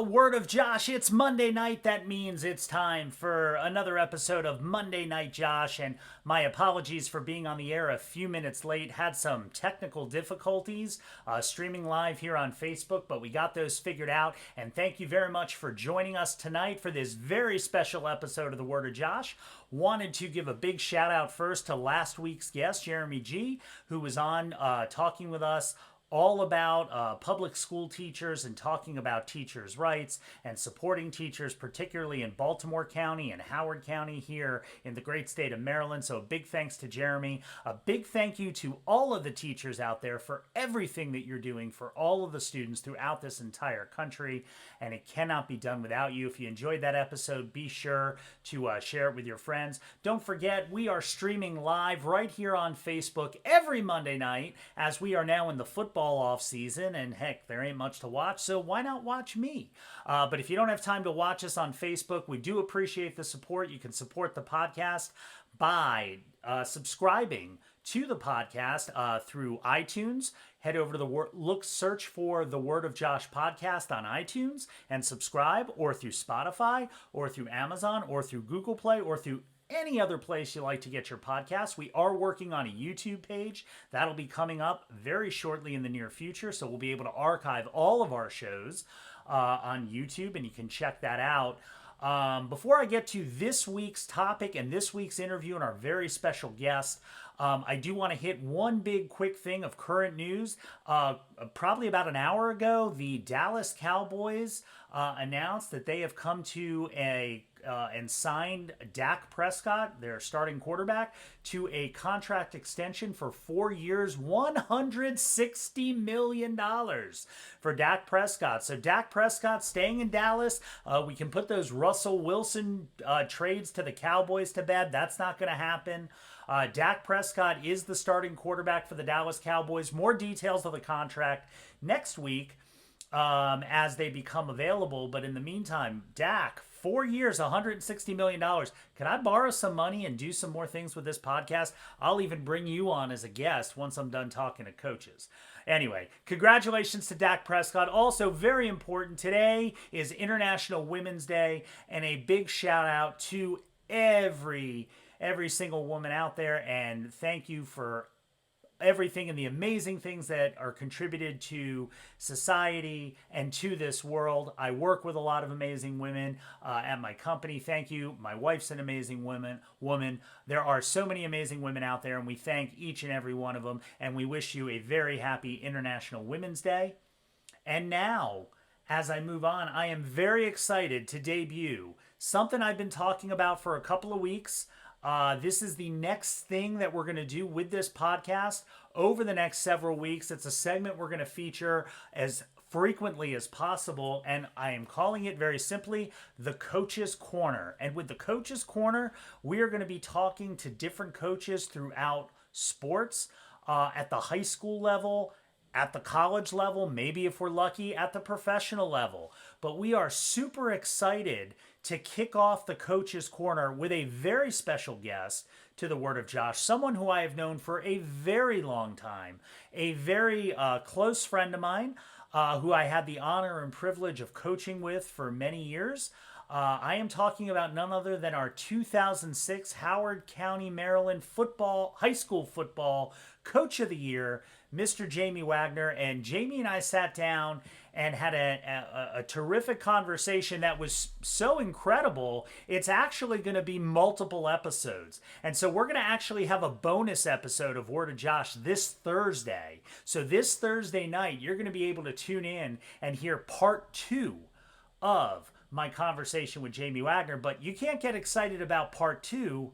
word of Josh. It's Monday night. That means it's time for another episode of Monday Night Josh. And my apologies for being on the air a few minutes late. Had some technical difficulties streaming live here on Facebook, but we got those figured out. And thank you very much for joining us tonight for this very special episode of the Word of Josh. Wanted to give a big shout out first to last week's guest, Jeremy G, who was on talking with us all about public school teachers and talking about teachers' rights and supporting teachers, particularly in Baltimore County and Howard County here in the great state of Maryland. So a big thanks to Jeremy. A big thank you to all of the teachers out there for everything that you're doing for all of the students throughout this entire country. And it cannot be done without you. If you enjoyed that episode, be sure to share it with your friends. Don't forget, we are streaming live right here on Facebook every Monday night, as we are now in the football off season, and heck, there ain't much to watch, so why not watch me? But if you don't have time to watch us on Facebook, we do appreciate the support. You can support the podcast by subscribing to the podcast through iTunes. Head over to the search for the Word of Josh podcast on iTunes and subscribe, or through Spotify, or through Amazon, or through Google Play, or through any other place you like to get your podcasts. We are working on a YouTube page that'll be coming up very shortly in the near future, so we'll be able to archive all of our shows on YouTube, and you can check that out. Before I get to this week's topic and this week's interview and our very special guest, I do want to hit one big quick thing of current news. Probably about an hour ago, the Dallas Cowboys announced that they have come to and signed Dak Prescott, their starting quarterback, to a contract extension for 4 years, $160 million for Dak Prescott. So Dak Prescott staying in Dallas. We can put those Russell Wilson trades to the Cowboys to bed. That's not going to happen. Dak Prescott is the starting quarterback for the Dallas Cowboys. More details of the contract next week as they become available. But in the meantime, Dak, 4 years, $160 million. Can I borrow some money and do some more things with this podcast? I'll even bring you on as a guest once I'm done talking to coaches. Anyway, congratulations to Dak Prescott. Also, very important, today is International Women's Day, and a big shout out to every single woman out there, and thank you for everything and the amazing things that are contributed to society and to this world. I work with a lot of amazing women at my company. Thank you. My wife's an amazing woman. There are so many amazing women out there, and we thank each and every one of them, and we wish you a very happy International Women's Day. And now, as I move on, I am very excited to debut something I've been talking about for a couple of weeks. This is the next thing that we're going to do with this podcast over the next several weeks. It's a segment we're going to feature as frequently as possible, and I am calling it very simply the Coach's Corner. And with the Coach's Corner, we are going to be talking to different coaches throughout sports, at the high school level, at the college level, maybe if we're lucky, at the professional level. But we are super excited to kick off the Coach's Corner with a very special guest to the Word of Josh, someone who I have known for a very long time, a very close friend of mine, who I had the honor and privilege of coaching with for many years. I am talking about none other than our 2006 Howard County, Maryland high school football Coach of the Year, Mr. Jamie Wagner. And Jamie and I sat down and had a terrific conversation that was so incredible, it's actually going to be multiple episodes. And so we're going to actually have a bonus episode of Word of Josh this Thursday. So this Thursday night, you're going to be able to tune in and hear part 2 of my conversation with Jamie Wagner. But you can't get excited about part 2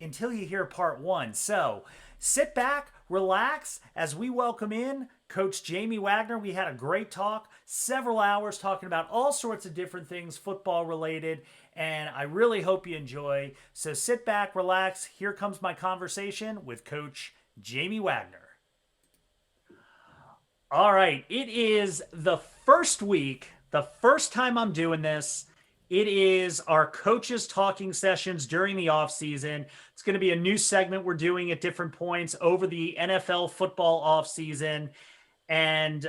until you hear part 1. So sit back, relax, as we welcome in Coach Jamie Wagner. We had a great talk, several hours talking about all sorts of different things football related, and I really hope you enjoy. So sit back, relax. Here comes my conversation with Coach Jamie Wagner. All right, it is the first week, the first time I'm doing this. It is our coaches talking sessions during the offseason. It's going to be a new segment we're doing at different points over the NFL football offseason. And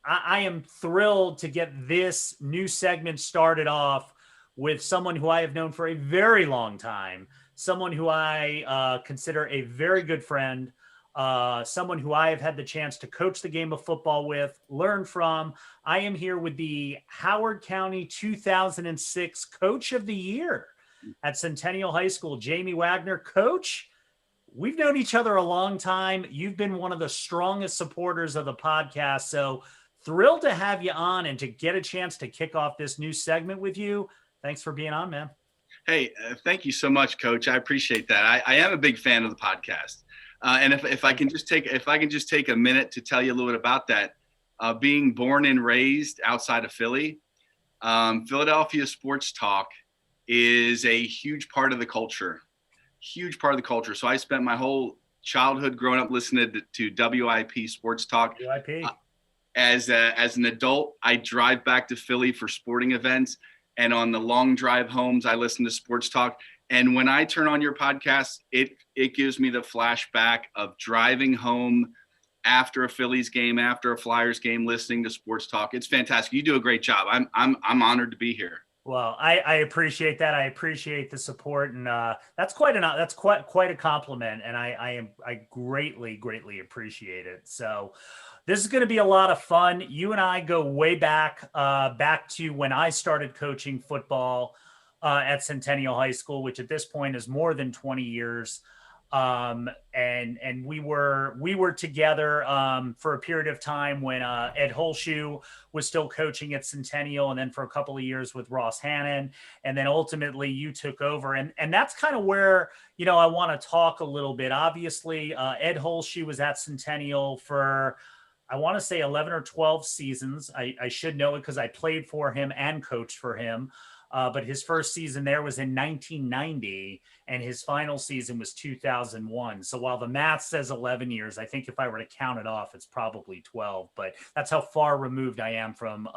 I am thrilled to get this new segment started off with someone who I have known for a very long time, someone who I consider a very good friend, someone who I have had the chance to coach the game of football with, learn from. I am here with the Howard County 2006 Coach of the Year at Centennial High School, Jamie Wagner. Coach, we've known each other a long time. You've been one of the strongest supporters of the podcast. So thrilled to have you on and to get a chance to kick off this new segment with you. Thanks for being on, man. Hey, thank you so much, Coach. I appreciate that. I am a big fan of the podcast. And if I can just take a minute to tell you a little bit about that, being born and raised outside of Philly, Philadelphia sports talk is a huge part of the culture. Huge part of the culture. So I spent my whole childhood growing up listening to WIP sports talk. WIP. As an adult, I drive back to Philly for sporting events, and on the long drive homes, I listen to sports talk. And when I turn on your podcast, it gives me the flashback of driving home after a Phillies game, after a Flyers game, listening to sports talk. It's fantastic. You do a great job. I'm honored to be here. Well, I appreciate that. I appreciate the support, and that's quite a compliment, and I greatly appreciate it. So this is going to be a lot of fun. You and I go way back to when I started coaching football at Centennial High School, which at this point is more than 20 years. And we were together for a period of time when Ed Holshoe was still coaching at Centennial, and then for a couple of years with Ross Hannon, and then ultimately you took over, and that's kind of where I want to talk a little bit. Obviously, Ed Holshoe was at Centennial for, I want to say 11 or 12 seasons. I should know it because I played for him and coached for him. But his first season there was in 1990, and his final season was 2001. So while the math says 11 years, I think if I were to count it off, it's probably 12. But that's how far removed I am from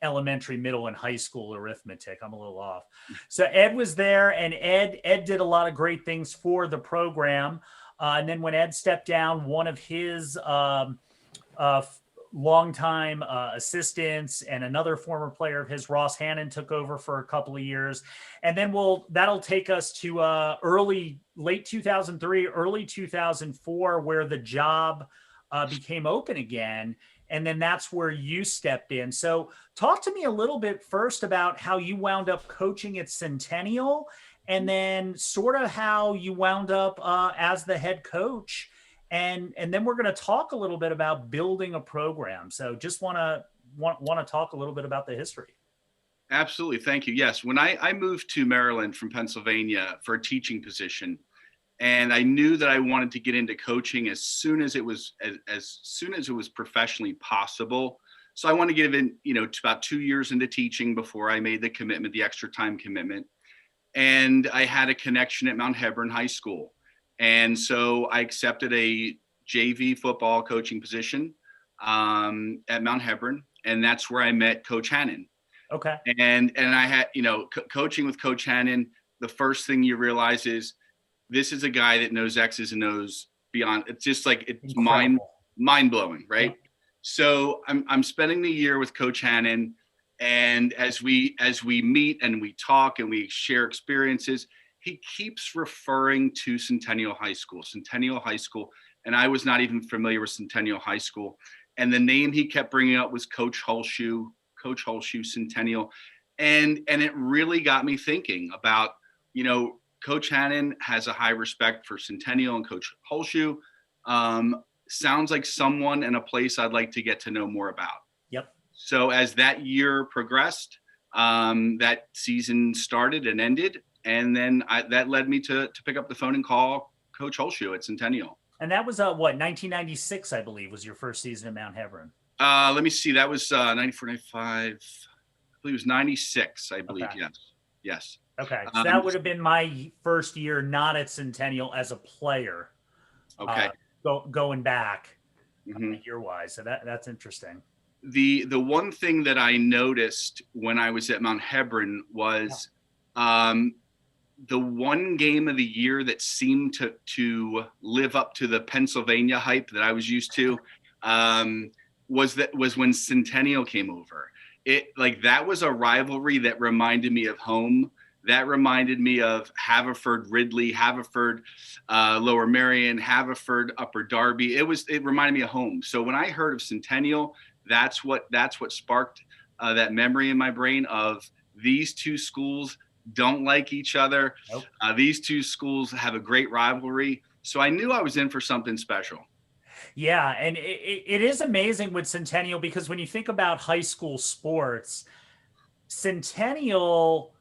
elementary, middle, and high school arithmetic. I'm a little off. So Ed was there, and Ed did a lot of great things for the program. And then when Ed stepped down, one of his longtime assistants and another former player of his, Ross Hannon, took over for a couple of years. And then that'll take us to late 2003, early 2004, where the job became open again. And then that's where you stepped in. So talk to me a little bit first about how you wound up coaching at Centennial, and then sort of how you wound up as the head coach. And then we're going to talk a little bit about building a program. So just want to talk a little bit about the history. Absolutely. Thank you. Yes. When I moved to Maryland from Pennsylvania for a teaching position, and I knew that I wanted to get into coaching as soon as it was professionally possible. So I wanted to give in, about 2 years into teaching before I made the commitment, the extra time commitment. And I had a connection at Mount Hebron High School. And so I accepted a JV football coaching position at Mount Hebron, and that's where I met Coach Hannon. Okay. And I had, coaching with Coach Hannon, the first thing you realize is this is a guy that knows X's and O's beyond. It's just like, it's mind blowing, right? Yeah. So I'm spending the year with Coach Hannon, and as we meet and we talk and we share experiences, he keeps referring to Centennial High School. And I was not even familiar with Centennial High School. And the name he kept bringing up was Coach Holshoe, Centennial. And it really got me thinking about, Coach Hannon has a high respect for Centennial and Coach Holshoe. Sounds like someone and a place I'd like to get to know more about. Yep. So as that year progressed, that season started and ended. And then that led me to pick up the phone and call Coach Holshoe at Centennial. And that was 1996, I believe, was your first season at Mount Hebron. Let me see. That was 94, 95. I believe it was 96, I believe. Okay. Yes. Okay. So that would have been my first year not at Centennial as a player. Okay. Going back year-wise. So that's interesting. The one thing that I noticed when I was at Mount Hebron was the one game of the year that seemed to live up to the Pennsylvania hype that I was used to. was when Centennial came over. It like that was a rivalry that reminded me of home. That reminded me of Haverford, Ridley, Haverford, Lower Merion, Haverford, Upper Darby. It reminded me of home. So when I heard of Centennial, that's what sparked that memory in my brain of these two schools don't like each other. Nope. These two schools have a great rivalry. So I knew I was in for something special. Yeah, and it is amazing with Centennial because when you think about high school sports, Centennial,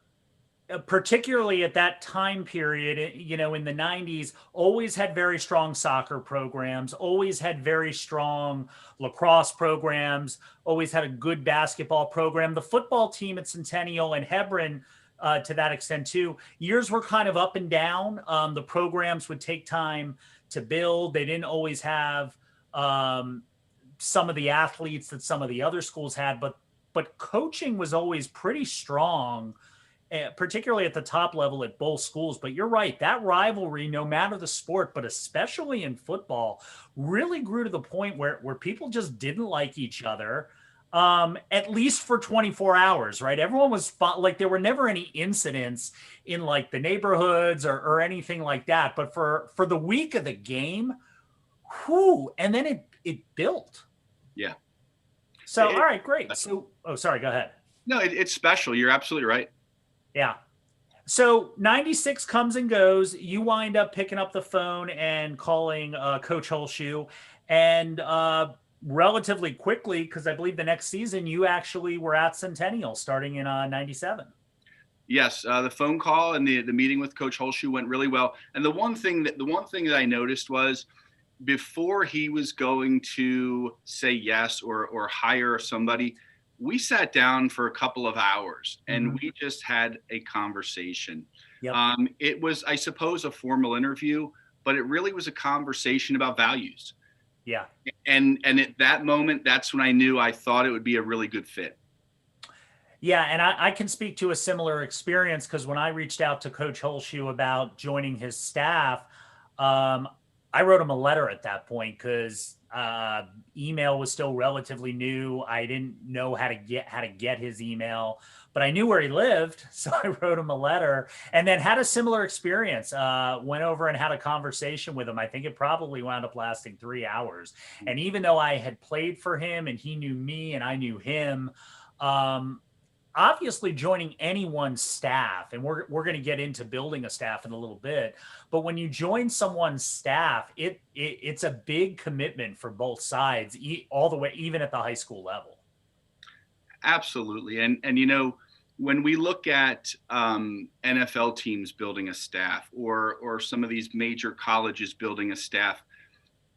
particularly at that time period, in the 90s, always had very strong soccer programs, always had very strong lacrosse programs, always had a good basketball program. The football team at Centennial and Hebron, to that extent too, years were kind of up and down. The programs would take time to build. They didn't always have some of the athletes that some of the other schools had, but coaching was always pretty strong, particularly at the top level at both schools. But you're right, that rivalry, no matter the sport, but especially in football, really grew to the point where people just didn't like each other, at least for 24 hours, right? Everyone was like, there were never any incidents in like the neighborhoods or anything like that. But for the week of the game, whoo, and then it built. Yeah. So, all right, great. So, oh, sorry, go ahead. No, it's special. You're absolutely right. Yeah. So 96 comes and goes. You wind up picking up the phone and calling Coach Holshoe. And relatively quickly, because I believe the next season you actually were at Centennial starting in 97. Yes, the phone call and the meeting with Coach Holshoe went really well. And the one thing that I noticed was before he was going to say yes or hire somebody, we sat down for a couple of hours and we just had a conversation. Yep. It was, I suppose, a formal interview, but it really was a conversation about values. Yeah. And at that moment, that's when I knew I thought it would be a really good fit. Yeah, and I can speak to a similar experience because when I reached out to Coach Holshoe about joining his staff, I wrote him a letter at that point because email was still relatively new. I didn't know how to get his email, but I knew where he lived, so I wrote him a letter and then had a similar experience. Went over and had a conversation with him. I think it probably wound up lasting 3 hours. And even though I had played for him and he knew me and I knew him, obviously joining anyone's staff, and we're going to get into building a staff in a little bit, but when you join someone's staff, it's a big commitment for both sides, all the way, even at the high school level. Absolutely. And when we look at NFL teams building a staff or some of these major colleges building a staff,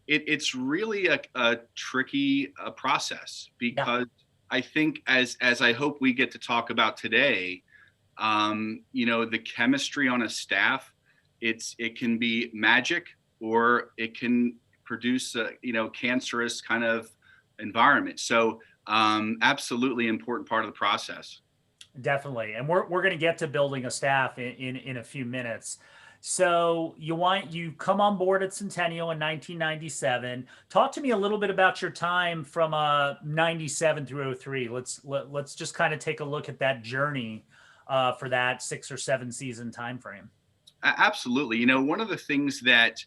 it's really a tricky process because I think as I hope we get to talk about today, the chemistry on a staff, it can be magic or it can produce a, cancerous kind of environment. So absolutely important part of the process. Definitely. And we're going to get to building a staff in a few minutes. So you come on board at Centennial in 1997. Talk to me a little bit about your time from 97 through 03. Let's just kind of take a look at that journey for that 6 or 7 season time frame. Absolutely. One of the things that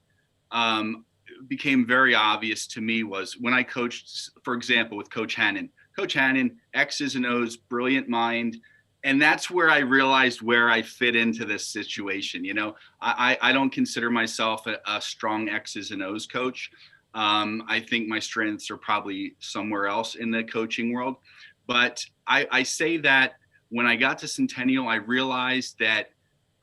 became very obvious to me was when I coached, for example, with Coach Hannon. Coach Hannon, X's and O's, brilliant mind. And that's where I realized where I fit into this situation. I don't consider myself a strong X's and O's coach. I think my strengths are probably somewhere else in the coaching world. But I say that when I got to Centennial, I realized that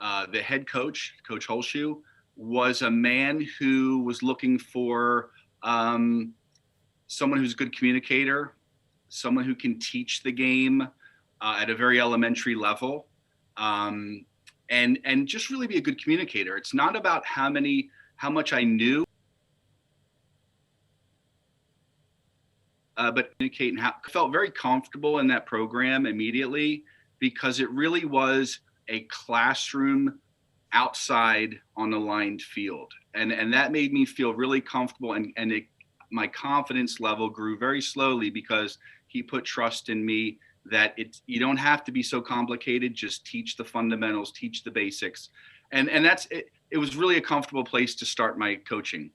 the head coach, Coach Holshoe, was a man who was looking for someone who's a good communicator, someone who can teach the game at a very elementary level, and just really be a good communicator. It's not about how much I knew, but communicate and how I felt very comfortable in that program immediately because it really was a classroom outside on the lined field, and that made me feel really comfortable, and my confidence level grew very slowly because he put trust in me that you don't have to be so complicated. Just teach the fundamentals, teach the basics. And that's it. It was really a comfortable place to start my coaching.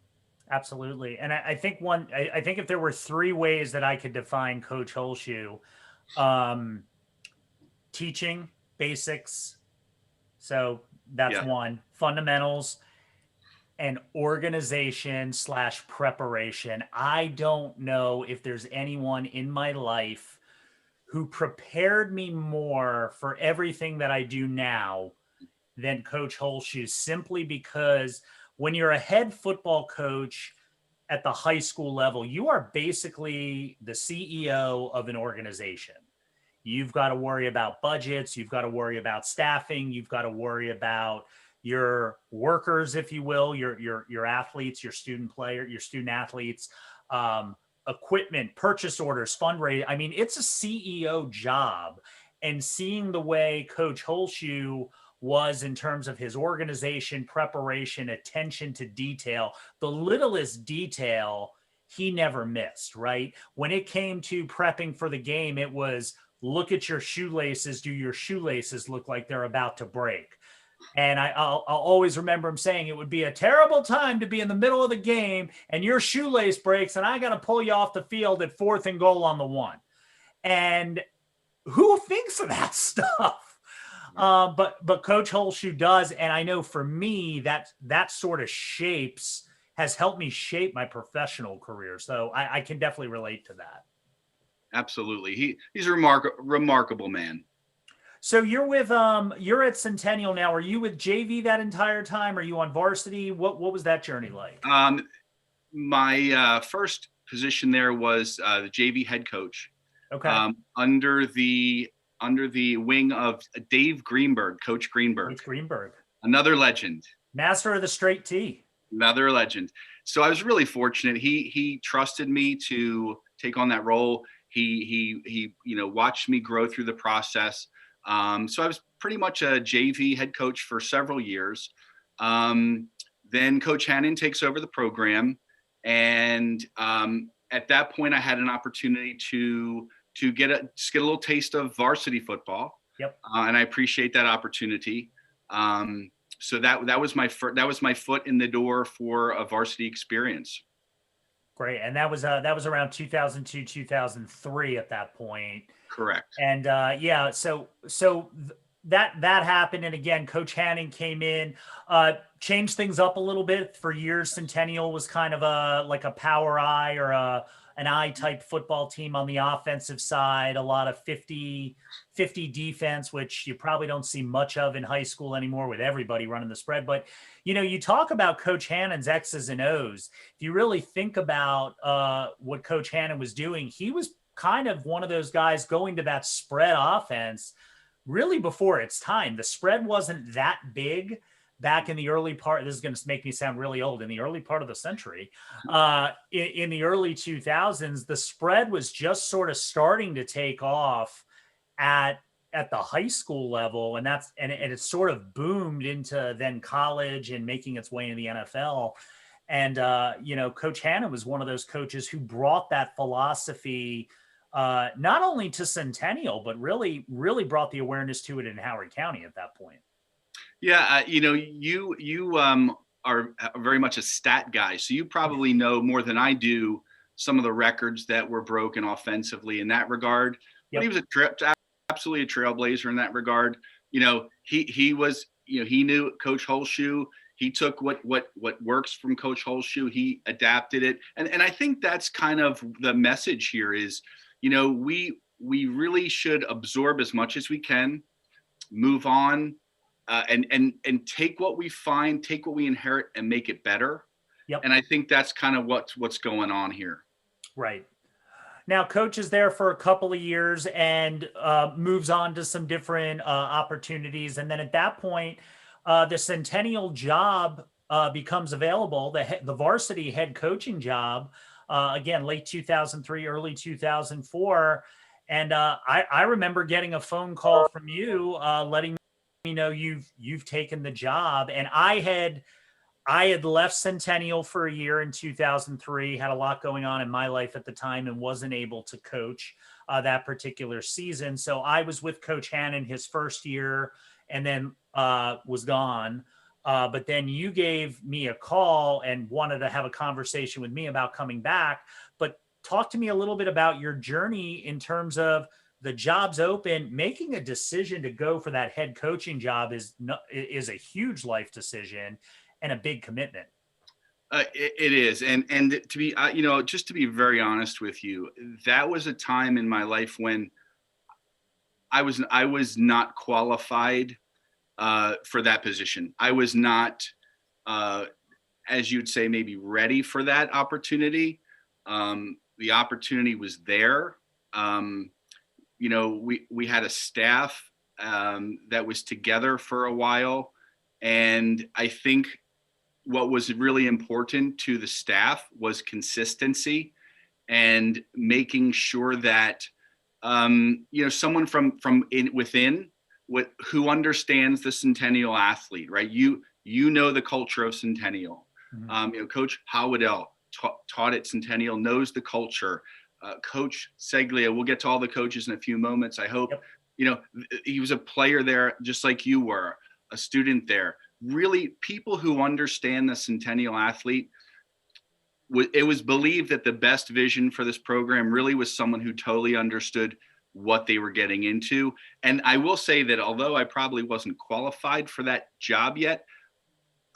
Absolutely. And I think I think if there were three ways that I could define Coach Holshoe, um, teaching basics. So that's Yeah. one, fundamentals, and organization slash preparation. I don't know if there's anyone in my life who prepared me more for everything that I do now than Coach Holshoe, simply because when you're a head football coach at the high school level, you are basically the CEO of an organization. You've got to worry about budgets, you've got to worry about staffing, you've got to worry about your workers, if you will, your athletes, your student athletes, um, equipment, purchase orders, fundraising. I mean, it's a CEO job. And seeing the way Coach Holshoe was in terms of his organization, preparation, attention to detail, the littlest detail he never missed, right? When it came to prepping for the game, it was look at your shoelaces. Do your shoelaces look like they're about to break? And I'll always remember him saying it would be a terrible time to be in the middle of the game and your shoelace breaks and I got to pull you off the field at 4th and goal on the 1. And who thinks of that stuff? But Coach Holshoe does, and I know for me that sort of has helped me shape my professional career. So I can definitely relate to that. Absolutely. He's a remarkable man. So you're at Centennial now. Are you with JV that entire time? Are you on varsity? What was that journey like? My first position there was the JV head coach. Okay. Under the wing of Dave Greenberg, Coach Greenberg. Coach Greenberg. Another legend. Master of the straight T. Another legend. So I was really fortunate. He trusted me to take on that role. He watched me grow through the process. So I was pretty much a JV head coach for several years. Then Coach Hannon takes over the program, and at that point, I had an opportunity to get a little taste of varsity football. Yep. And I appreciate that opportunity. So that was my foot in the door for a varsity experience. Great. And that was around 2002, 2003 at that point. Correct. And that happened. And again, Coach Hannon came in, changed things up a little bit. For years, Centennial was kind of a power eye or an eye type football team on the offensive side, a lot of 50 defense, which you probably don't see much of in high school anymore with everybody running the spread. But, you talk about Coach Hannon's X's and O's. If you really think about what Coach Hannon was doing, he was kind of one of those guys going to that spread offense really before its time. The spread wasn't that big back in the early part. This is going to make me sound really old. In the early part of the century, in the early 2000s, the spread was just sort of starting to take off at the high school level. And it sort of boomed into then college and making its way into the NFL. And, Coach Hannon was one of those coaches who brought that philosophy not only to Centennial, but really, really brought the awareness to it in Howard County at that point. Yeah, you are very much a stat guy, so you probably know more than I do some of the records that were broken offensively in that regard. Yep. But he was absolutely a trailblazer in that regard. He was, he knew Coach Holshoe. He took what works from Coach Holshoe. He adapted it, and I think that's kind of the message here is, we really should absorb as much as we can, move on. And take what we find, take what we inherit, and make it better. Yep. And I think that's kind of what's going on here. Right. Now, Coach is there for a couple of years and moves on to some different opportunities, and then at that point, the Centennial job becomes available. The varsity head coaching job, again, late 2003, early 2004, and I remember getting a phone call from you letting me know you've taken the job. And I I had left Centennial for a year in 2003, had a lot going on in my life at the time, and wasn't able to coach that particular season. So I was with Coach Hannon his first year, and then was gone. But then you gave me a call and wanted to have a conversation with me about coming back. But talk to me a little bit about your journey in terms of the job's open. Making a decision to go for that head coaching job is a huge life decision and a big commitment. It is, and to be, just to be very honest with you, that was a time in my life when I was not qualified for that position. I was not, as you'd say, maybe ready for that opportunity. The opportunity was there. We had a staff that was together for a while, and I think what was really important to the staff was consistency and making sure that someone from within who understands the Centennial athlete, right? You know the culture of Centennial. Mm-hmm. Coach Howardell taught at Centennial, knows the culture. Coach Seglia, we'll get to all the coaches in a few moments, I hope. Yep. He was a player there just like you were, a student there. Really, people who understand the Centennial athlete, it was believed that the best vision for this program really was someone who totally understood what they were getting into. And I will say that although I probably wasn't qualified for that job yet,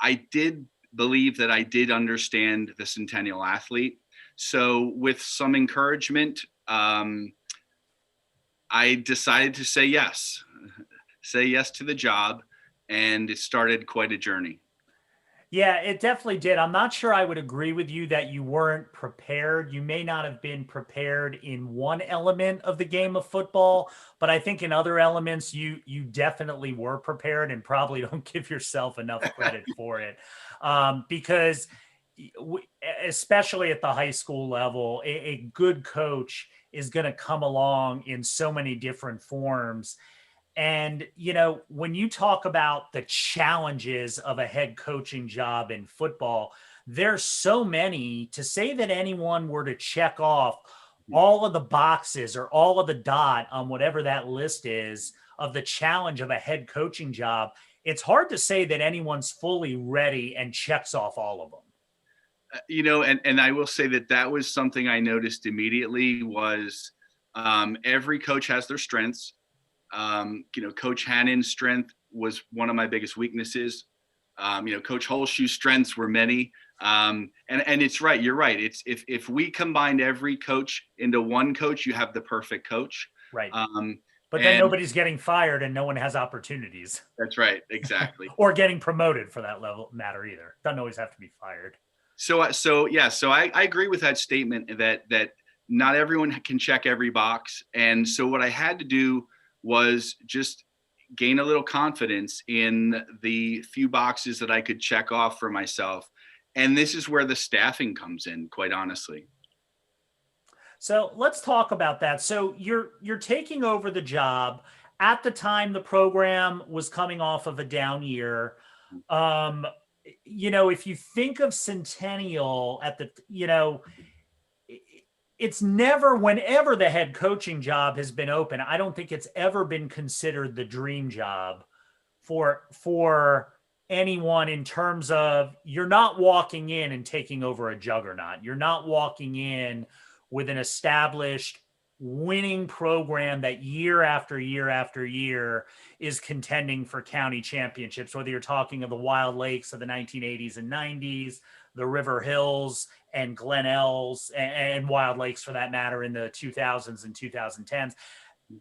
I did believe that I did understand the Centennial athlete. So with some encouragement, I decided to say yes to the job, and it started quite a journey. Yeah, it definitely did. I'm not sure I would agree with you that you weren't prepared. You may not have been prepared in one element of the game of football, but I think in other elements you definitely were prepared, and probably don't give yourself enough credit for it. Because especially at the high school level, a good coach is going to come along in so many different forms. And, when you talk about the challenges of a head coaching job in football, there's so many. To say that anyone were to check off all of the boxes or all of the dot on whatever that list is of the challenge of a head coaching job, it's hard to say that anyone's fully ready and checks off all of them. And I will say that was something I noticed immediately was every coach has their strengths. Coach Hannon's strength was one of my biggest weaknesses. Coach Holshue's strengths were many. And it's right. You're right. It's if we combined every coach into one coach, you have the perfect coach. Right. But then nobody's getting fired and no one has opportunities. That's right. Exactly. Or getting promoted for that level matter either. Doesn't always have to be fired. So I agree with that statement that not everyone can check every box. And so what I had to do was just gain a little confidence in the few boxes that I could check off for myself. And this is where the staffing comes in, quite honestly. So let's talk about that. So you're taking over the job. At the time, the program was coming off of a down year. If you think of Centennial it's never, whenever the head coaching job has been open, I don't think it's ever been considered the dream job for anyone, in terms of you're not walking in and taking over a juggernaut. You're not walking in with an established winning program that year after year after year is contending for county championships, whether you're talking of the Wild Lakes of the 1980s and 90s, the River Hills and Glenelgs and Wild Lakes for that matter in the 2000s and 2010s.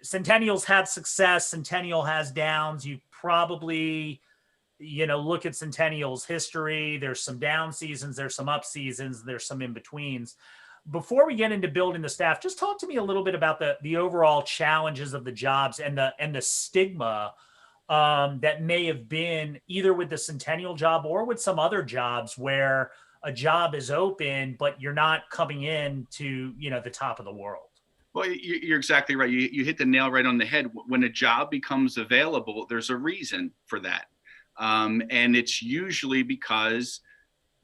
Centennial's had success. Centennial has downs. You probably, look at Centennial's history. There's some down seasons, there's some up seasons, there's some in-betweens. Before we get into building the staff, just talk to me a little bit about the overall challenges of the jobs and the stigma that may have been either with the Centennial job or with some other jobs where a job is open, but you're not coming in to, the top of the world. Well, you're exactly right. You hit the nail right on the head. When a job becomes available, there's a reason for that. And it's usually because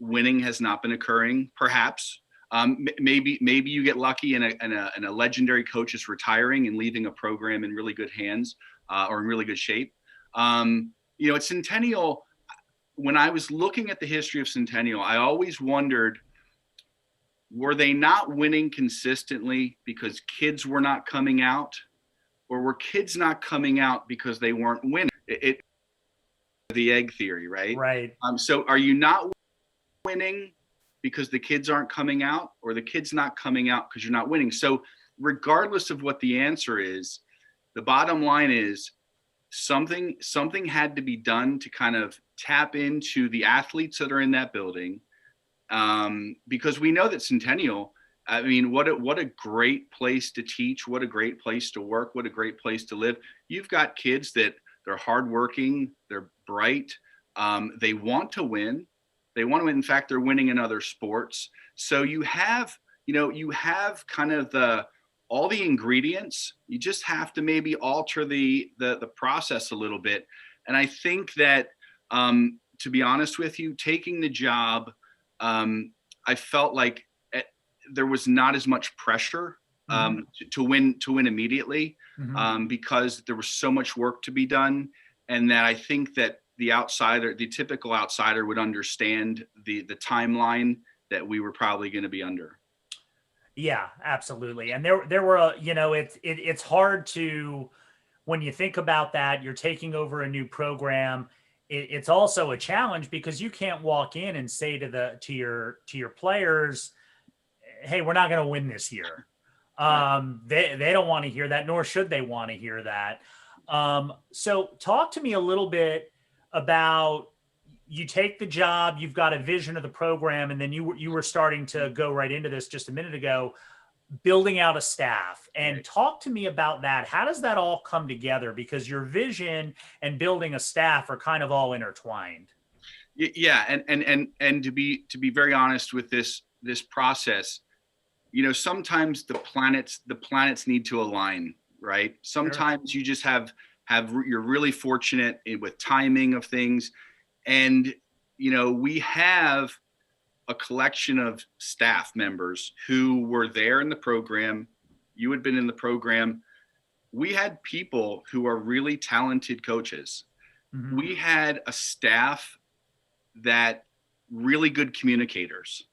winning has not been occurring. Perhaps maybe you get lucky and a legendary coach is retiring and leaving a program in really good hands or in really good shape. At Centennial, when I was looking at the history of Centennial, I always wondered, were they not winning consistently because kids were not coming out, or were kids not coming out because they weren't winning? The egg theory, right? Right. So are you not winning because the kids aren't coming out, or the kids not coming out because you're not winning? So regardless of what the answer is, the bottom line is something had to be done to kind of tap into the athletes that are in that building. Because we know that Centennial, I mean, what a great place to teach, what a great place to work, what a great place to live. You've got kids that they're hardworking, they're bright, they want to win. They want to win. In fact, they're winning in other sports. So you have kind of all the ingredients. You just have to maybe alter the process a little bit. And I think that, to be honest with you, taking the job, I felt like there was not as much pressure to win immediately, because there was so much work to be done, and that I think that the typical outsider would understand the timeline that we were probably going to be under. Yeah, absolutely. And there were it's hard to, when you think about that, you're taking over a new program. It's also a challenge because you can't walk in and say to your players, "Hey, we're not going to win this year." They don't want to hear that, nor should they want to hear that. So talk to me a little bit about, you take the job, you've got a vision of the program, and then you were starting to go right into this just a minute ago, building out a staff. And Right. Talk to me about that. How does that all come together? Because your vision and building a staff are kind of all intertwined. Yeah, and to be very honest with this process, sometimes the planets need to align, right? Sometimes you just you're really fortunate with timing of things. And, we have a collection of staff members who were there in the program. You had been in the program. We had people who are really talented coaches. Mm-hmm. We had a staff that really good communicators,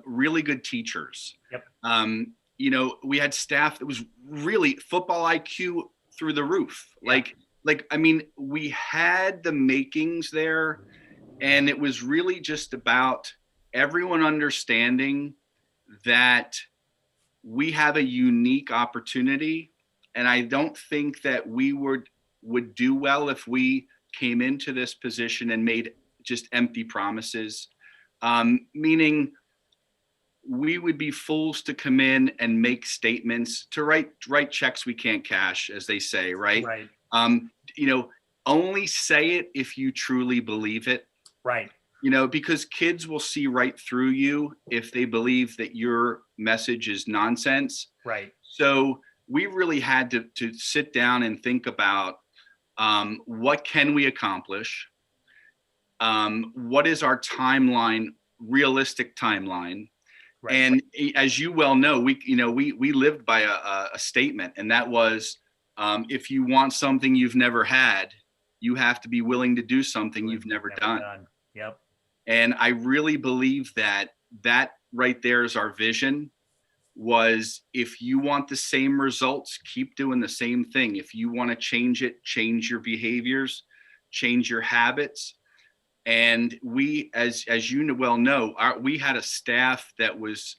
really good teachers. Yep. We had staff that was really football IQ through the roof. Yeah. I mean, we had the makings there, and it was really just about everyone understanding that we have a unique opportunity. And I don't think that we would do well if we came into this position and made just empty promises, meaning we would be fools to come in and make statements, to write checks we can't cash, as they say, right? Right. Only say it if you truly believe it. Right. Because kids will see right through you if they believe that your message is nonsense. Right. So we really had to sit down and think about, what can we accomplish? What is our timeline, realistic timeline? Right. And as you well know, we lived by a statement, and that was, if you want something you've never had, you have to be willing to do something you've never done. Yep. And I really believe that right there is our vision. Was, if you want the same results, keep doing the same thing. If you want to change it, change your behaviors, change your habits. And we, as you well know, we had a staff that was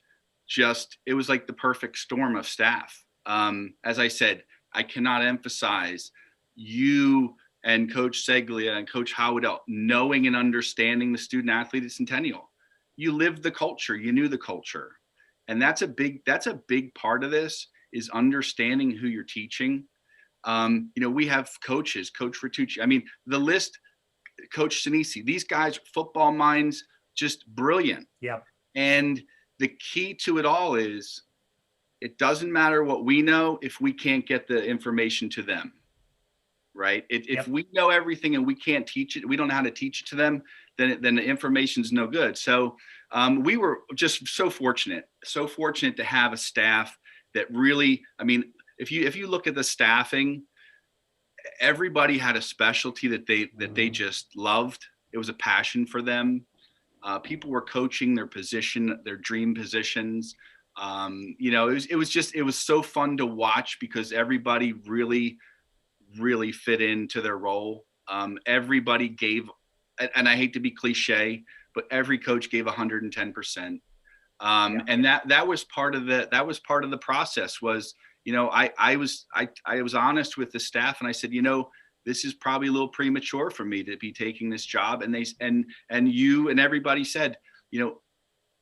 it was like the perfect storm of staff. As I said, I cannot emphasize you and Coach Seglia and Coach Howardell knowing and understanding the student athlete at Centennial. You lived the culture, you knew the culture. And that's a big part of this, is understanding who you're teaching. We have coaches, Coach Bertucci. I mean, the list, Coach Sinisi, these guys, football minds, just brilliant. Yep. And the key to it all is, it doesn't matter what we know if we can't get the information to them. right? If Yep. we know everything and we can't teach it, we don't know how to teach it to them, then the information's no good. So we were just so fortunate to have a staff that really, I mean, if you look at the staffing, everybody had a specialty that they just loved. It was a passion for them. People were coaching their position, their dream positions. It was so fun to watch because everybody really fit into their role. Everybody gave, and I hate to be cliche, but every coach gave 110%. Yeah. And that was part of the process. Was, I was honest with the staff, and I said, this is probably a little premature for me to be taking this job. And you and everybody said,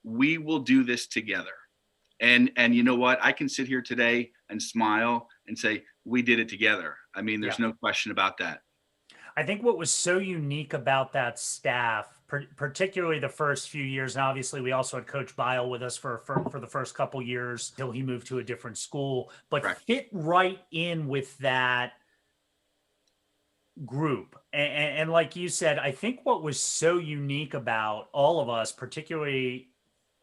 we will do this together. And you know what? I can sit here today and smile and say, we did it together. I mean, there's no question about that. I think what was so unique about that staff, particularly the first few years, and obviously we also had Coach Bile with us for the first couple years until he moved to a different school, but Correct. fit right in with that group. And like you said, I think what was so unique about all of us, particularly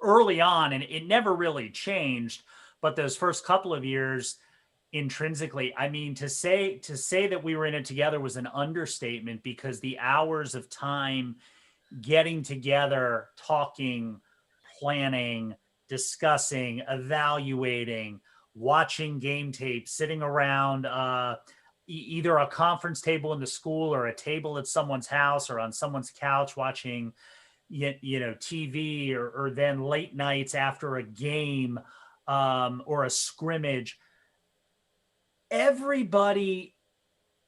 early on, and it never really changed, but those first couple of years, intrinsically, I mean, to say that we were in it together was an understatement, because the hours of time getting together, talking, planning, discussing, evaluating, watching game tape, sitting around either a conference table in the school or a table at someone's house or on someone's couch watching TV, or then late nights after a game or a scrimmage. Everybody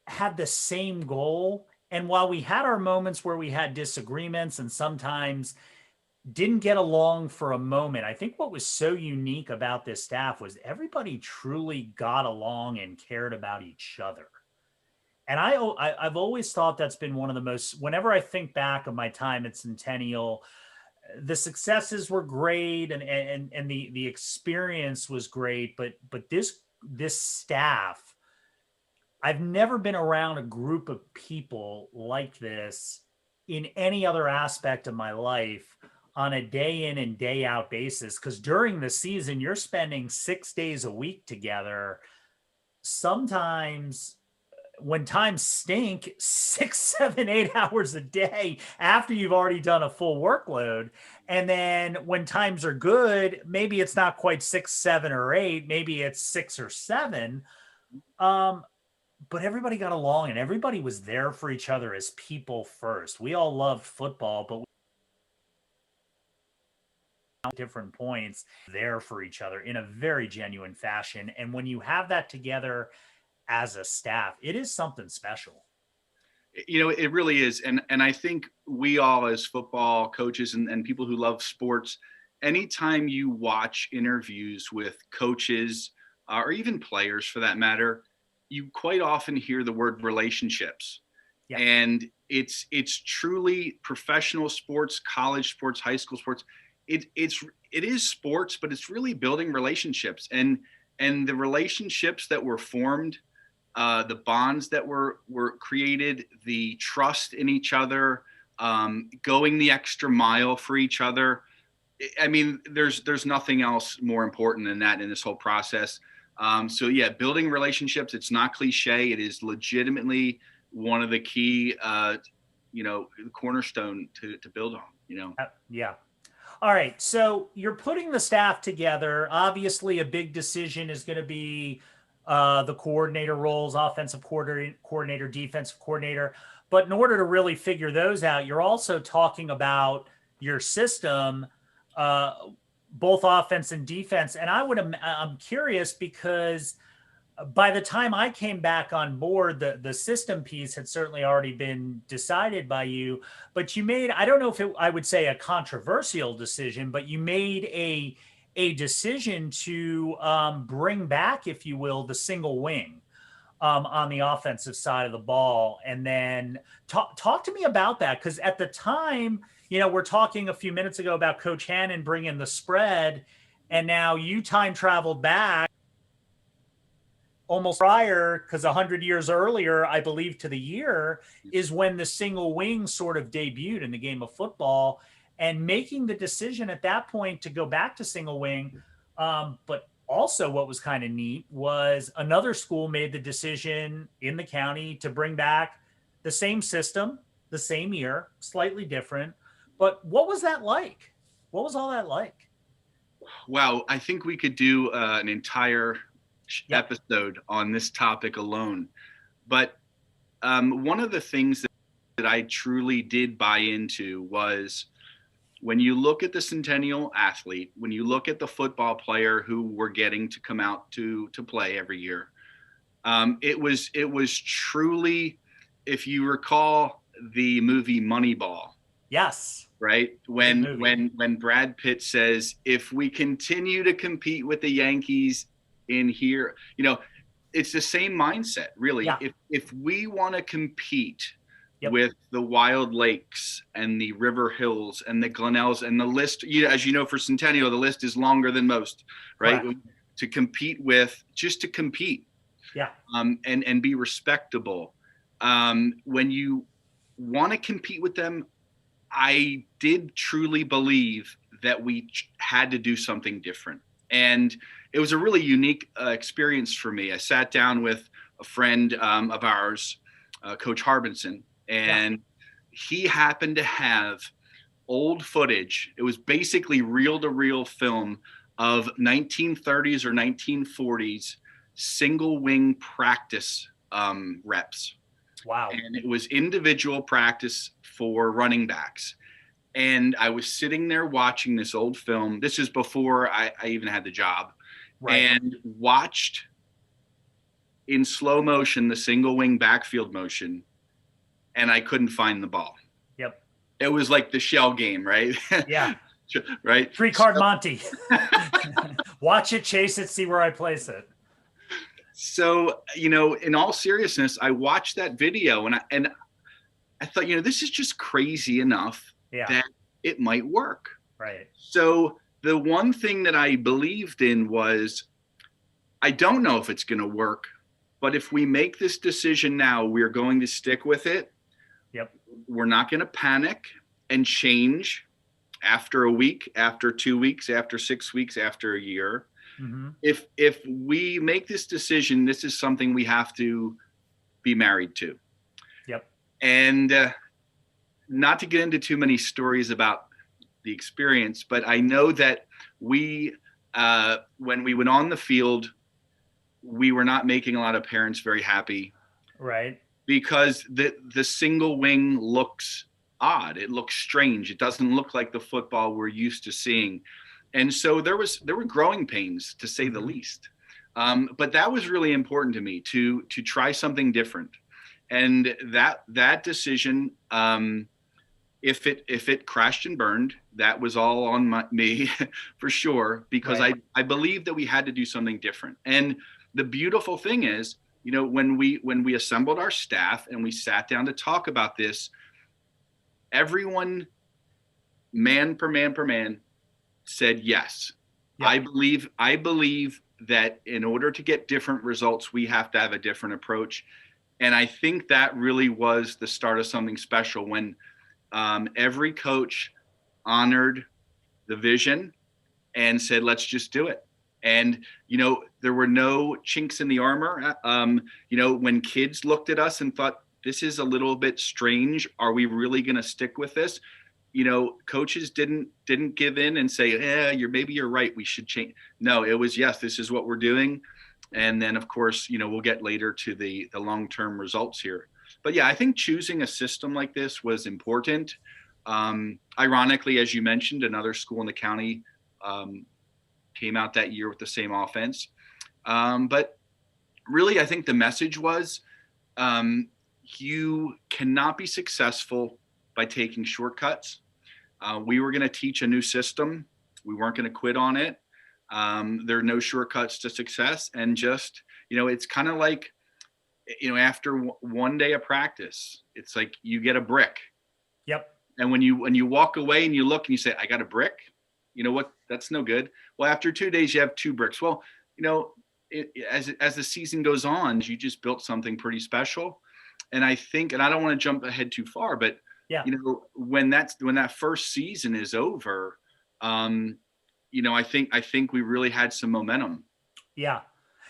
had the same goal. And while we had our moments where we had disagreements and sometimes didn't get along for a moment, I think what was so unique about this staff was everybody truly got along and cared about each other. And I've always thought that's been one of the most, whenever I think back of my time at Centennial, the successes were great, and the experience was great, but this staff, I've never been around a group of people like this in any other aspect of my life on a day in and day out basis. Because during the season, you're spending 6 days a week together. Sometimes when times stink, 6, 7, 8 hours a day after you've already done a full workload. And then when times are good, maybe it's not quite 6, 7, or 8, maybe it's 6 or 7. But everybody got along and everybody was there for each other as people first. We all loved football, but at different points there for each other in a very genuine fashion. And when you have that together as a staff, it is something special. It really is. And I think we all, as football coaches and people who love sports, anytime you watch interviews with coaches or even players for that matter, you quite often hear the word relationships. Yeah. And it's truly professional sports, college sports, high school sports. It is sports, but it's really building relationships, and the relationships that were formed, the bonds that were created, the trust in each other, going the extra mile for each other. I mean, there's nothing else more important than that in this whole process. So yeah, building relationships, it's not cliche. It is legitimately one of the key, cornerstone to build on, Yeah. All right. So you're putting the staff together. Obviously, a big decision is going to be the coordinator roles, offensive coordinator, defensive coordinator. But in order to really figure those out, you're also talking about your system, both offense and defense. And I'm curious because by the time I came back on board, the system piece had certainly already been decided by you. But you made, I don't know if I would say a controversial decision, but you made a decision to bring back, if you will, the single wing on the offensive side of the ball. And then talk to me about that, because at the time, we're talking a few minutes ago about Coach Hannon bringing the spread, and now you time traveled back almost prior, because 100 years earlier, I believe to the year, is when the single wing sort of debuted in the game of football. And making the decision at that point to go back to single wing. But also, what was kind of neat was another school made the decision in the county to bring back the same system, the same year, slightly different. But what was that like? What was all that like? Wow, I think we could do an entire Yep. episode on this topic alone. But one of the things that I truly did buy into was when you look at the Centennial athlete, when you look at the football player who we're getting to come out to play every year, it was truly, if you recall the movie Moneyball, Yes. right? Great When movie. when Brad Pitt says, if we continue to compete with the Yankees in here, it's the same mindset, really. Yeah. If we want to compete Yep. with the Wild Lakes and the River Hills and the Glenells and the list, as you know, for Centennial, the list is longer than most, right? Correct. To compete with, just to compete, Yeah. and be respectable. When you want to compete with them, I did truly believe that we had to do something different. And it was a really unique experience for me. I sat down with a friend of ours, Coach Harbinson, Yeah. and he happened to have old footage. It was basically reel to reel film of 1930s or 1940s single wing practice reps. Wow. And it was individual practice for running backs. And I was sitting there watching this old film. This is before I even had the job, Right. and watched in slow motion the single wing backfield motion, and I couldn't find the ball. Yep. It was like the shell game, right? Yeah. Right. 3 card Monty. Watch it, chase it, see where I place it. So, in all seriousness, I watched that video, and I thought, this is just crazy enough Yeah. that it might work. Right. So the one thing that I believed in was, I don't know if it's going to work, but if we make this decision now, we're going to stick with it. Yep. We're not going to panic and change after a week, after 2 weeks, after 6 weeks, after a year. Mm-hmm. If we make this decision, this is something we have to be married to. Yep. And not to get into too many stories about the experience, but I know that we, when we went on the field, we were not making a lot of parents very happy. Right. Because the single wing looks odd. It looks strange. It doesn't look like the football we're used to seeing. And so there were growing pains, to say the least. But that was really important to me, to try something different. And that decision, if it crashed and burned, that was all on me for sure, because Right. I believe that we had to do something different. And the beautiful thing is, when we assembled our staff and we sat down to talk about this, everyone, man per man, said yes. Yep. I believe that in order to get different results, we have to have a different approach. And I think that really was the start of something special, when every coach honored the vision and said, let's just do it. And, there were no chinks in the armor. When kids looked at us and thought, this is a little bit strange, are we really going to stick with this? Coaches didn't give in and say, maybe you're right, we should change. No, it was, yes, this is what we're doing. And then, of course, we'll get later to the long-term results here. But yeah, I think choosing a system like this was important. Ironically, as you mentioned, another school in the county came out that year with the same offense. But really, I think the message was, you cannot be successful by taking shortcuts. We were going to teach a new system. We weren't going to quit on it. There are no shortcuts to success. And just, it's kind of like, after one day of practice, it's like you get a brick. Yep. And when you walk away and you look and you say, I got a brick, you know what? That's no good. Well, after 2 days, you have 2 bricks. Well, as the season goes on, you just built something pretty special. And I think, and I don't want to jump ahead too far, but Yeah. when that first season is over, I think we really had some momentum. Yeah.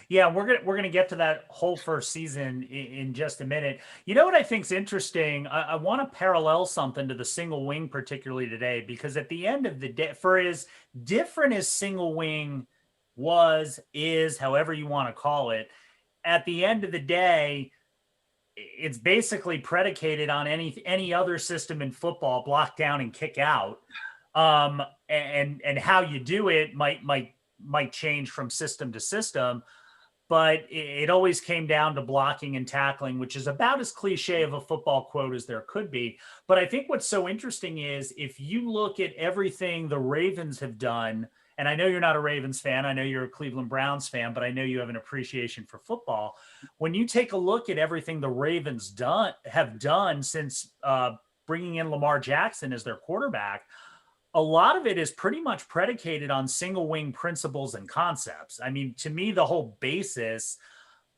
Yeah, we're gonna get to that whole first season in just a minute. You know what I think's interesting? I want to parallel something to the single wing, particularly today, because at the end of the day, for as different as single wing is, however you want to call it, at the end of the day, it's basically predicated on any other system in football, block down and kick out. And how you do it might change from system to system, but it always came down to blocking and tackling, which is about as cliche of a football quote as there could be. But I think what's so interesting is if you look at everything the Ravens have done, and I know you're not a Ravens fan, I know you're a Cleveland Browns fan, but I know you have an appreciation for football. When you take a look at everything the Ravens have done since bringing in Lamar Jackson as their quarterback, a lot of it is pretty much predicated on single wing principles and concepts. I mean, to me, the whole basis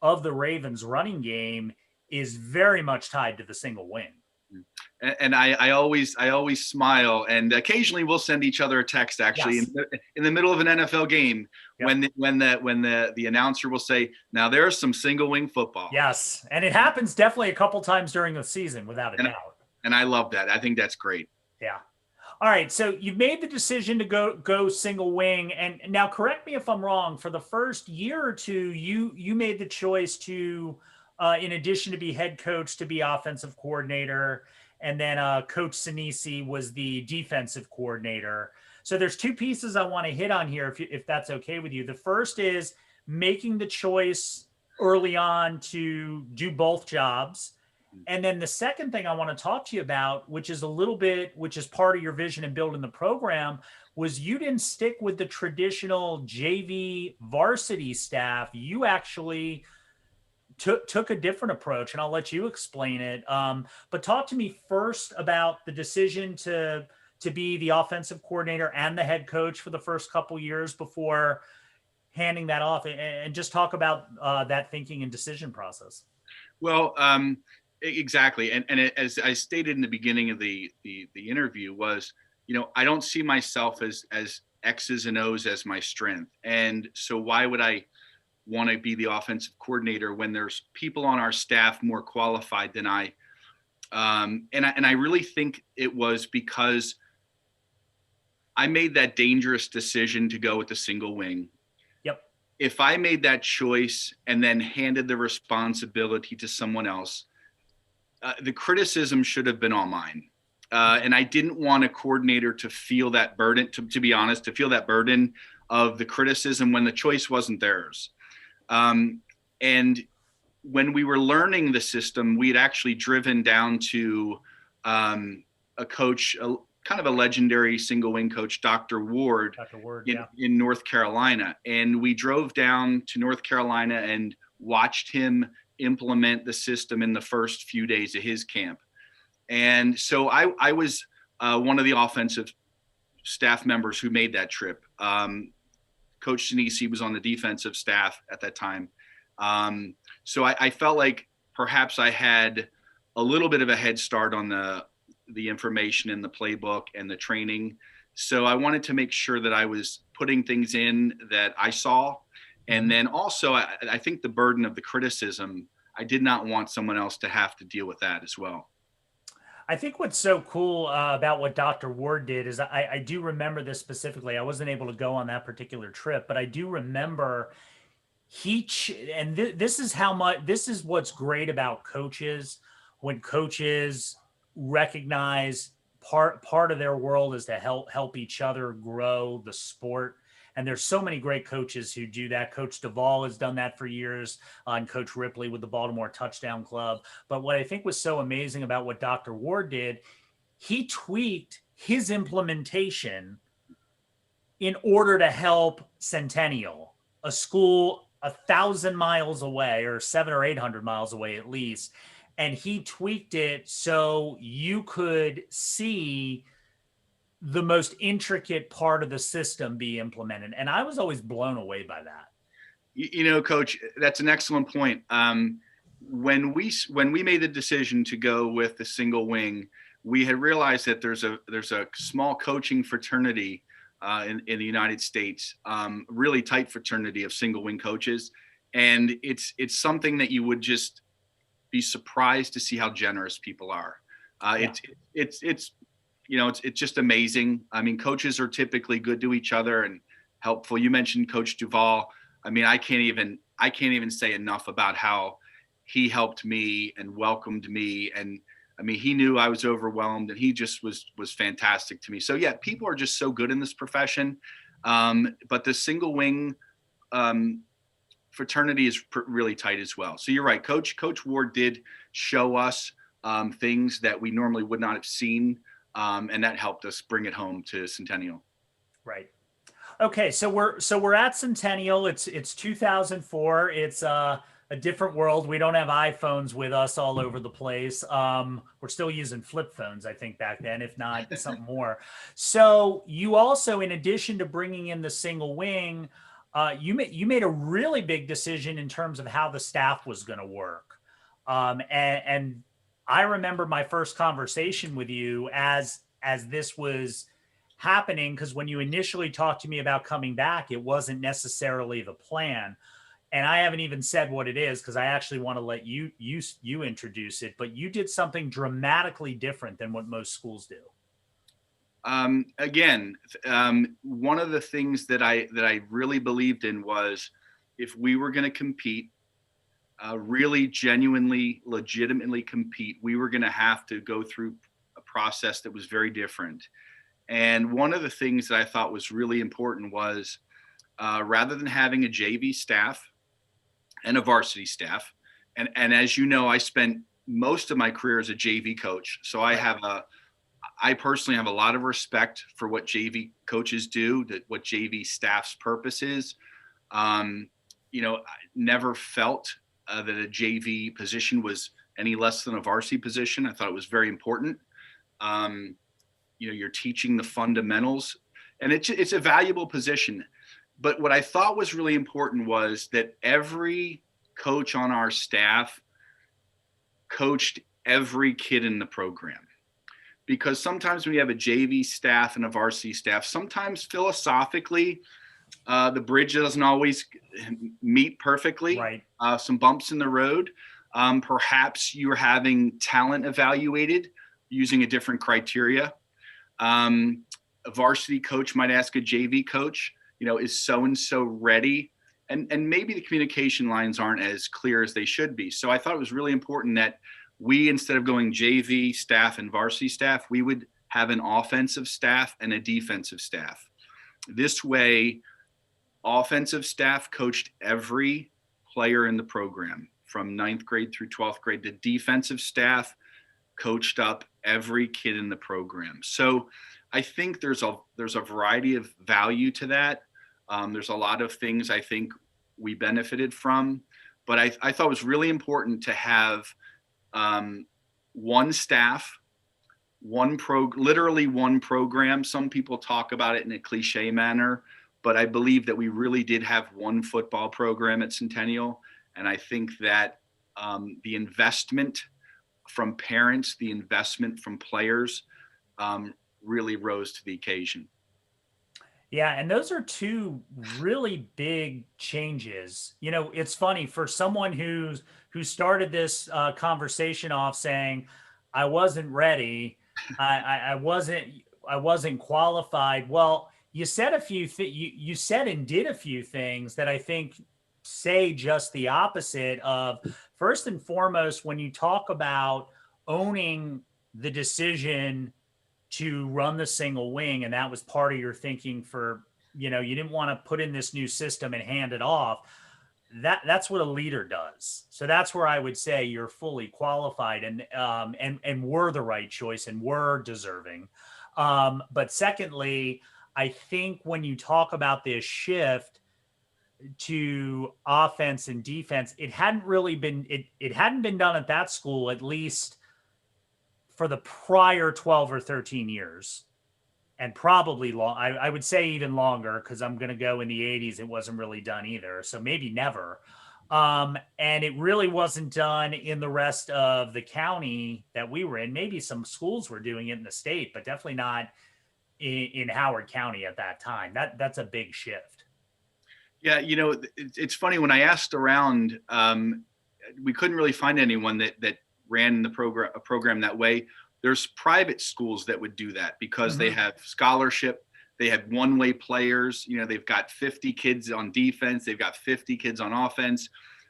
of the Ravens running game is very much tied to the single wing. And I always smile, and occasionally we'll send each other a text actually Yes. in the middle of an NFL game. Yep. when the announcer will say, now there's some single wing football. Yes. And it happens definitely a couple times during the season, without a doubt. And I love that. I think that's great. Yeah. All right, so you've made the decision to go single wing, and now correct me if I'm wrong. For the first year or two, you made the choice to, in addition to be head coach, to be offensive coordinator, and then Coach Sinisi was the defensive coordinator. So there's two pieces I want to hit on here, if that's okay with you. The first is making the choice early on to do both jobs. And then the second thing I want to talk to you about, which is part of your vision in building the program, was you didn't stick with the traditional JV varsity staff. You actually took a different approach, and I'll let you explain it. But talk to me first about the decision to be the offensive coordinator and the head coach for the first couple years before handing that off, and just talk about that thinking and decision process. Well, exactly. And as I stated in the beginning of the interview was, I don't see myself as X's and O's as my strength. And so why would I want to be the offensive coordinator when there's people on our staff more qualified than I? And I really think it was because I made that dangerous decision to go with the single wing. Yep. If I made that choice and then handed the responsibility to someone else, the criticism should have been all mine. And I didn't want a coordinator to feel that burden, to be honest, to feel that burden of the criticism when the choice wasn't theirs. And when we were learning the system, we had actually driven down to a coach, kind of a legendary single wing coach, Dr. Ward, in North Carolina. And we drove down to North Carolina and watched him implement the system in the first few days of his camp. And so I was one of the offensive staff members who made that trip. Coach Sinisi was on the defensive staff at that time. So I felt like perhaps I had a little bit of a head start on the information in the playbook and the training. So I wanted to make sure that I was putting things in that I saw. And then also, I think the burden of the criticism, I did not want someone else to have to deal with that as well. I think what's so cool about what Dr. Ward did is I do remember this specifically. I wasn't able to go on that particular trip, but I do remember this is what's great about coaches, when coaches recognize part of their world is to help each other grow the sport. And there's so many great coaches who do that. Coach Duvall has done that for years, and Coach Ripley with the Baltimore Touchdown Club. But what I think was so amazing about what Dr. Ward did, he tweaked his implementation in order to help Centennial, a school 1,000 miles away, or 700 or 800 miles away at least. And he tweaked it so you could see the most intricate part of the system be implemented. And I was always blown away by that. Coach, that's an excellent point. When we made the decision to go with the single wing, we had realized that there's a small coaching fraternity in the United States, really tight fraternity of single wing coaches, and it's something that you would just be surprised to see how generous people are. Yeah. It's just amazing. I mean, coaches are typically good to each other and helpful. You mentioned Coach Duval. I mean, I can't even say enough about how he helped me and welcomed me. And I mean, he knew I was overwhelmed, and he just was fantastic to me. So yeah, people are just so good in this profession. But the single wing fraternity is really tight as well. So you're right. Coach Ward did show us things that we normally would not have seen. And that helped us bring it home to Centennial. Right. Okay, so we're at Centennial. It's 2004. It's a different world. We don't have iPhones with us all over the place. We're still using flip phones, I think, back then, if not something more. So you also, in addition to bringing in the single wing, you made a really big decision in terms of how the staff was going to work. And I remember my first conversation with you as this was happening, because when you initially talked to me about coming back, it wasn't necessarily the plan. And I haven't even said what it is, because I actually want to let you introduce it. But you did something dramatically different than what most schools do. Again, one of the things that I really believed in was, if we were going to compete, really genuinely, legitimately compete, we were going to have to go through a process that was very different. And one of the things that I thought was really important was, rather than having a JV staff and a varsity staff, and as you know, I spent most of my career as a JV coach, so I personally have a lot of respect for what JV coaches do, what JV staff's purpose is. I never felt that a JV position was any less than a varsity position. I thought it was very important. You're teaching the fundamentals, and it's a valuable position. But what I thought was really important was that every coach on our staff coached every kid in the program. Because sometimes when you have a JV staff and a varsity staff, sometimes philosophically, the bridge doesn't always meet perfectly. Right. Some bumps in the road. Perhaps you're having talent evaluated using a different criteria. A varsity coach might ask a JV coach, is so-and-so ready? And maybe the communication lines aren't as clear as they should be. So I thought it was really important that we, instead of going JV staff and varsity staff, we would have an offensive staff and a defensive staff. This way, offensive staff coached every player in the program from 9th grade through 12th grade. The defensive staff coached up every kid in the program. So I think there's a variety of value to that. There's a lot of things I think we benefited from, but I thought it was really important to have one staff, literally one program. Some people talk about it in a cliche manner, but I believe that we really did have one football program at Centennial. And I think that the investment from parents, the investment from players, really rose to the occasion. Yeah, and those are two really big changes. It's funny, for someone who started this conversation off saying, "I wasn't ready, I wasn't qualified." Well, you said you said and did a few things that I think say just the opposite of, first and foremost, when you talk about owning the decision to run the single wing, and that was part of your thinking for, you didn't want to put in this new system and hand it off. That's what a leader does. So that's where I would say you're fully qualified, and were the right choice and were deserving. But secondly, I think when you talk about this shift to offense and defense, it hadn't been done at that school, at least for the prior 12 or 13 years. and probably long. I would say even longer because I'm going to go in the 80s. It wasn't really done either. So maybe never. And it really wasn't done in the rest of the county that we were in. Maybe some schools were doing it in the state, but definitely not in Howard County at that time. That's a big shift. Yeah, it's funny when I asked around, we couldn't really find anyone that ran a program that way. There's private schools that would do that because they have scholarship. They have one-way players. They've got 50 kids on defense. They've got 50 kids on offense.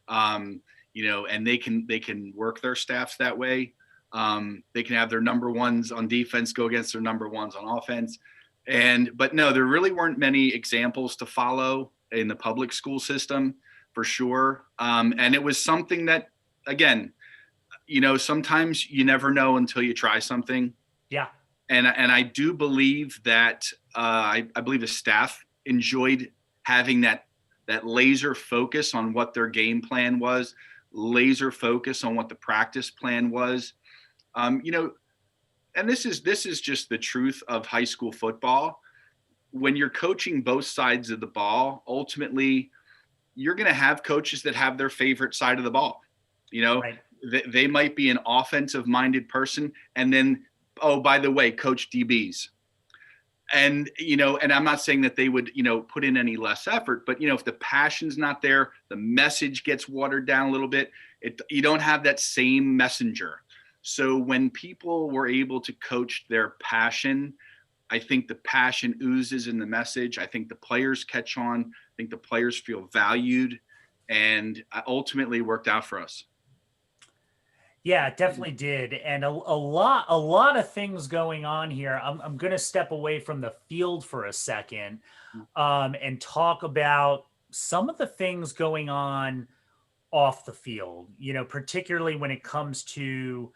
And they can work their staffs that way. They can have their number ones on defense go against their number ones on offense. But no, there really weren't many examples to follow in the public school system for sure. And it was something that, again, sometimes you never know until you try something. Yeah. And I do believe that I believe the staff enjoyed having that laser focus on what their game plan was, laser focus on what the practice plan was. And this is just the truth of high school football. When you're coaching both sides of the ball, ultimately you're going to have coaches that have their favorite side of the ball. Right. They might be an offensive minded person. And then, oh, by the way, coach DBs. And, and I'm not saying that they would, put in any less effort, but, if the passion's not there, the message gets watered down a little bit. You don't have that same messenger. So when people were able to coach their passion, I think the passion oozes in the message. I think the players catch on. I think the players feel valued, and ultimately worked out for us. Yeah, it definitely did. And a lot of things going on here. I'm going to step away from the field for a second and talk about some of the things going on off the field, particularly when it comes to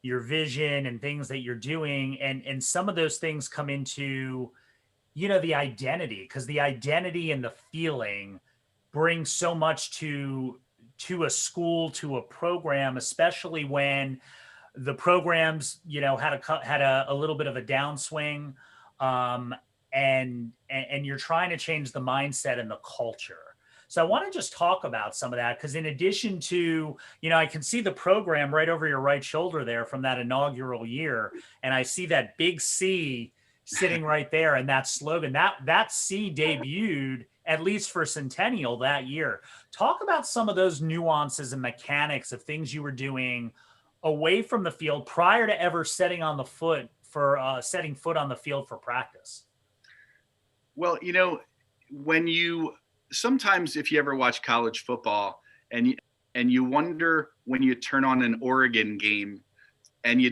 your vision and things that you're doing. And some of those things come into, the identity, because the identity and the feeling brings so much to a school, to a program, especially when the programs, had a little bit of a downswing, and you're trying to change the mindset and the culture. So I want to just talk about some of that because in addition to, I can see the program right over your right shoulder there from that inaugural year, and I see that big C sitting right there and that slogan. That C debuted at least for Centennial that year. Talk about some of those nuances and mechanics of things you were doing away from the field prior to ever setting foot on the field for practice. Well, sometimes if you ever watch college football and you wonder when you turn on an Oregon game and you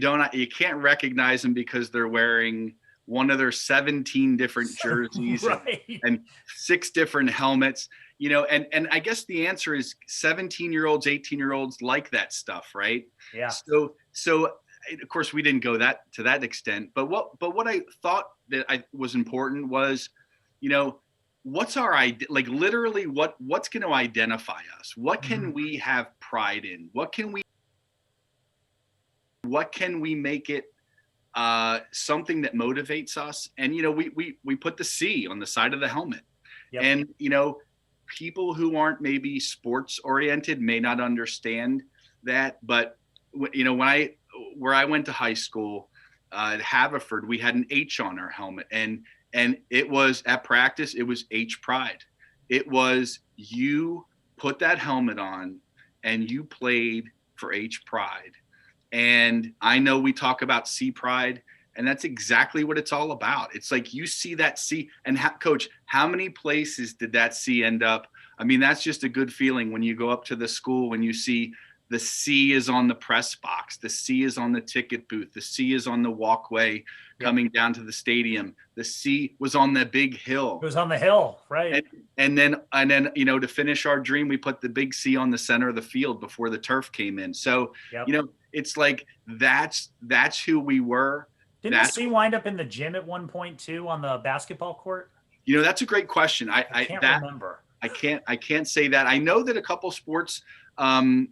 can't recognize them because they're wearing one of their 17 different jerseys right. and 6 different helmets, and I guess the answer is 17-year-olds, 18-year-olds like that stuff, right? Yeah. So of course we didn't go to that extent, but what I thought that was important was, what's our idea? Like literally what's going to identify us? What can we have pride in? What can we make it something that motivates us? And, we put the C on the side of the helmet. Yep. And, people who aren't maybe sports oriented may not understand that, but where I went to high school, at Haverford, we had an H on our helmet, and it was at practice, it was H pride. It was, you put that helmet on and you played for H pride. And I know we talk about C pride, and that's exactly what it's all about. It's like you see that C, and Coach, how many places did that C end up? I mean, that's just a good feeling when you go up to the school, when you see the C is on the press box, the C is on the ticket booth, the C is on the walkway coming down to the stadium. The C was on the big hill. It was on the hill, right? And then to finish our dream, we put the big C on the center of the field before the turf came in. So it's like that's who we were. Didn't the C wind up in the gym at one point too on the basketball court? That's a great question. I can't remember. I can't say that. I know that a couple sports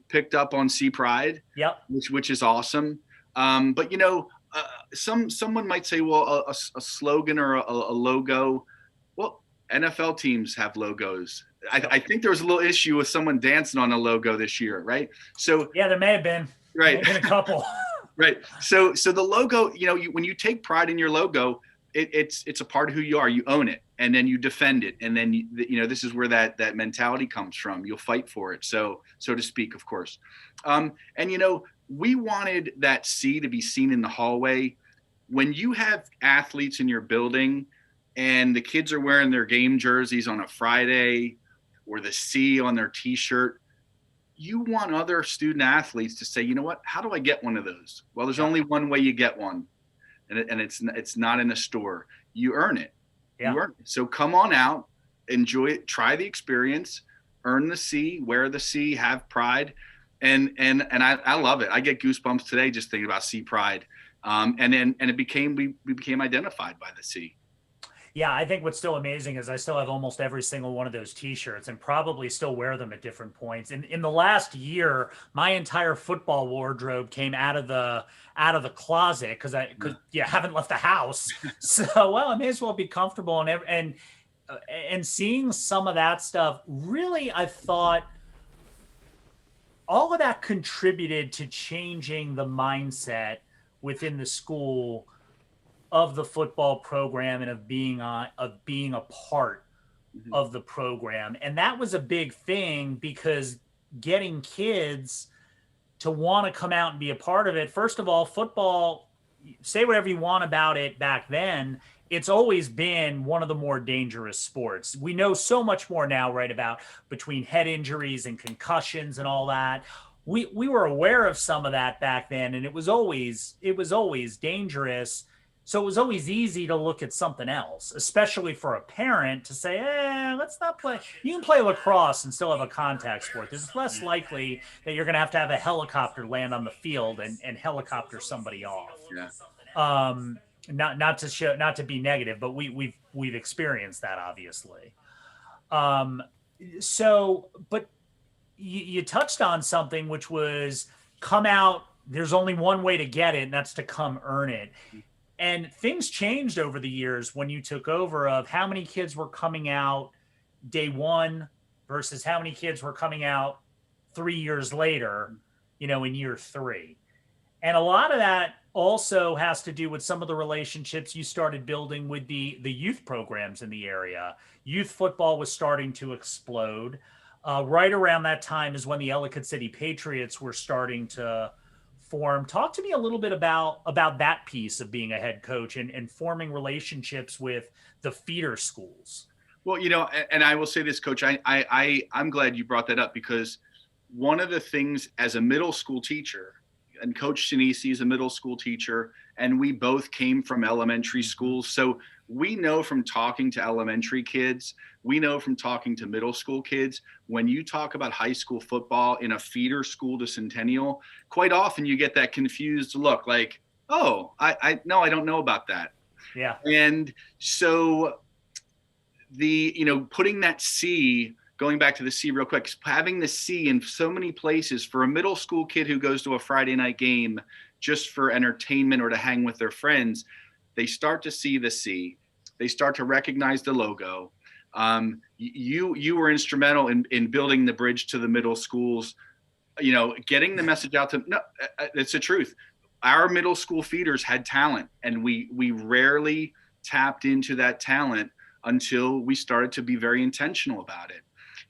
picked up on C pride. Yep. Which is awesome. But someone might say, well, a slogan or a logo. Well, NFL teams have logos. I think there was a little issue with someone dancing on a logo this year, right? So yeah, there may have been. Right. May have been a couple. Right. So the logo, when you take pride in your logo, it's a part of who you are. You own it, and then you defend it, and then this is where that mentality comes from. You'll fight for it, so to speak, of course. And we wanted that C to be seen in the hallway. When you have athletes in your building, and the kids are wearing their game jerseys on a Friday, or the C on their T-shirt, you want other student athletes to say, you know what, how do I get one of those? Well, there's only one way you get one, and it's not in a store. You earn it. Yeah. You earn it. So come on out, enjoy it, try the experience, earn the C, wear the C, have pride. And I love it. I get goosebumps today just thinking about C pride. And we became identified by the C. Yeah, I think what's still amazing is I still have almost every single one of those T-shirts and probably still wear them at different points. And in the last year, my entire football wardrobe came out of the closet because haven't left the house. So well, I may as well be comfortable and seeing some of that stuff. Really, I thought all of that contributed to changing the mindset within the school of the football program and of being a part of the program. And that was a big thing because getting kids to want to come out and be a part of it. First of all, football, say whatever you want about it back then, it's always been one of the more dangerous sports. We know so much more now, right, about between head injuries and concussions and all that. We were aware of some of that back then, and it was always dangerous. So it was always easy to look at something else, especially for a parent to say, let's not play. You can play lacrosse and still have a contact sport. It's less likely that you're going to have a helicopter land on the field and helicopter somebody off. Yeah. Not to be negative, but we've experienced that, obviously. But you touched on something, which was come out. There's only one way to get it, and that's to come earn it. And things changed over the years when you took over of how many kids were coming out day one versus how many kids were coming out 3 years later, in year 3. And a lot of that also has to do with some of the relationships you started building with the youth programs in the area. Youth football was starting to explode. Right around that time is when the Ellicott City Patriots were starting to form. Talk to me a little bit about that piece of being a head coach and forming relationships with the feeder schools. Well, and I will say this, Coach, I'm glad you brought that up because one of the things as a middle school teacher, and Coach Sinisi is a middle school teacher, and we both came from elementary schools. So we know from talking to elementary kids, we know from talking to middle school kids, when you talk about high school football in a feeder school to Centennial, quite often you get that confused look like, oh, I don't know about that. Yeah. And so putting that C, going back to the C real quick, having the C in so many places for a middle school kid who goes to a Friday night game just for entertainment or to hang with their friends, they start to see the C. They start to recognize the logo. You were instrumental in building the bridge to the middle schools, getting the message out to, no, it's the truth. Our middle school feeders had talent, and we rarely tapped into that talent until we started to be very intentional about it.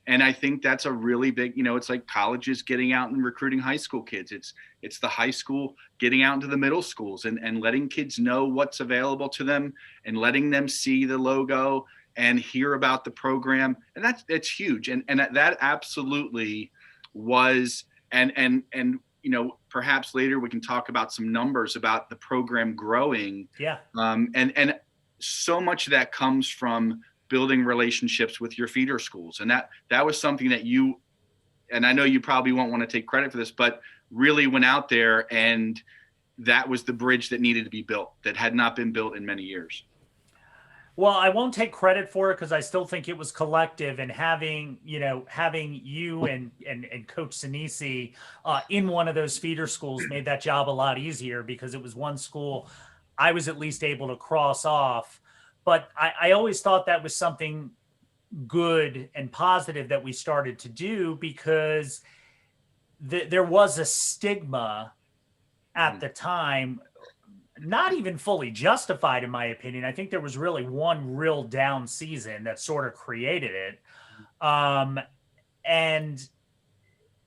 And I think that's a really big, it's like colleges getting out and recruiting high school kids. It's the high school getting out into the middle schools and letting kids know what's available to them and letting them see the logo and hear about the program. And that's huge. And that absolutely was, and perhaps later we can talk about some numbers about the program growing. Yeah. And so much of that comes from building relationships with your feeder schools. And that was something that you, and I know you probably won't want to take credit for this, but really went out there, and that was the bridge that needed to be built that had not been built in many years. Well, I won't take credit for it because I still think it was collective, and having you and Coach Sinisi in one of those feeder schools made that job a lot easier because it was one school I was at least able to cross off. But I always thought that was something good and positive that we started to do because there was a stigma at Mhm. the time, not even fully justified in my opinion. I think there was really one real down season that sort of created it. And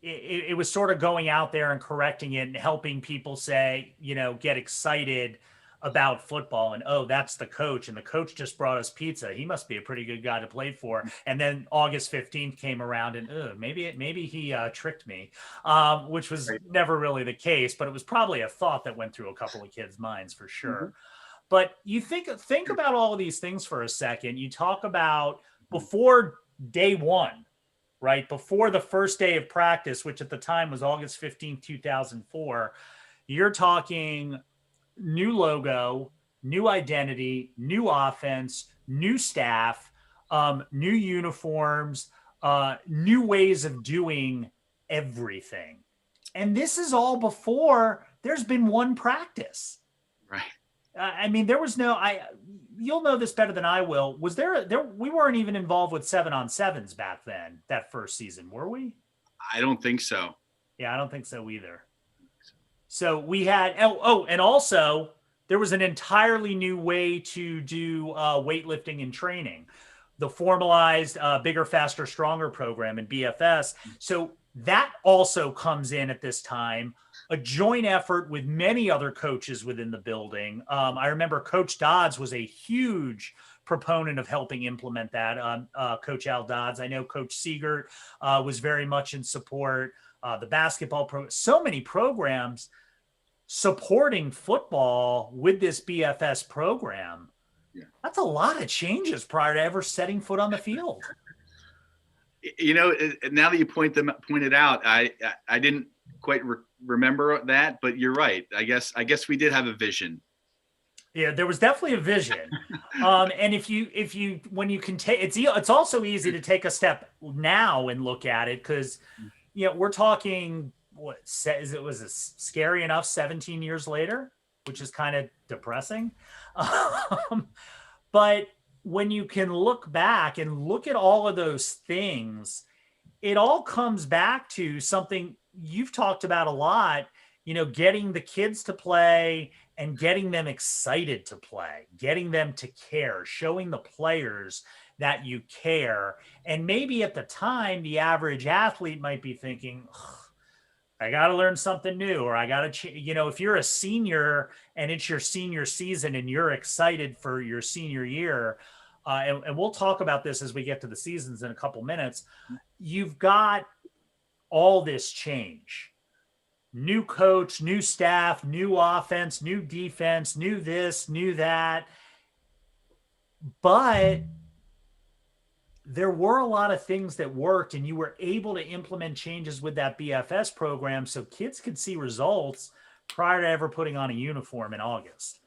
it was sort of going out there and correcting it and helping people say, get excited about football and, oh, that's the coach, and the coach just brought us pizza, he must be a pretty good guy to play for. And then August 15th came around and maybe he tricked me, which was Right. never really the case, but it was probably a thought that went through a couple of kids' minds for Mhm. sure. But you think about all of these things for a second. You talk about before day one, right? Before the first day of practice, which at the time was August 15th, 2004, you're talking new logo, new identity, new offense, new staff, new uniforms, new ways of doing everything. And this is all before there's been one practice. Right. I mean, there was no. You'll know this better than I will. Was there? We weren't even involved with 7-on-7s back then. That first season, were we? I don't think so. Yeah, I don't think so either. So we had. And also there was an entirely new way to do weightlifting and training, the formalized bigger, faster, stronger program in BFS. So that also comes in at this time, a joint effort with many other coaches within the building. I remember Coach Dodds was a huge proponent of helping implement that. Coach Al Dodds. I know Coach Siegert was very much in support. The basketball so many programs supporting football with this BFS program. Yeah. That's a lot of changes prior to ever setting foot on the field. Now that you pointed out, I didn't quite remember that, but you're right. I guess we did have a vision. Yeah, there was definitely a vision. And if you when you can take it's also easy to take a step now and look at it because we're talking what says it was scary enough 17 years later, which is kind of depressing. But when you can look back and look at all of those things, it all comes back to something you've talked about a lot, getting the kids to play and getting them excited to play, getting them to care, showing the players that you care. And maybe at the time, the average athlete might be thinking, I got to learn something new, or I got to, if you're a senior and it's your senior season and you're excited for your senior year, and we'll talk about this as we get to the seasons in a couple minutes, you've got all this change. New coach, new staff, new offense, new defense, new this, new that. But there were a lot of things that worked, and you were able to implement changes with that BFS program so kids could see results prior to ever putting on a uniform in August.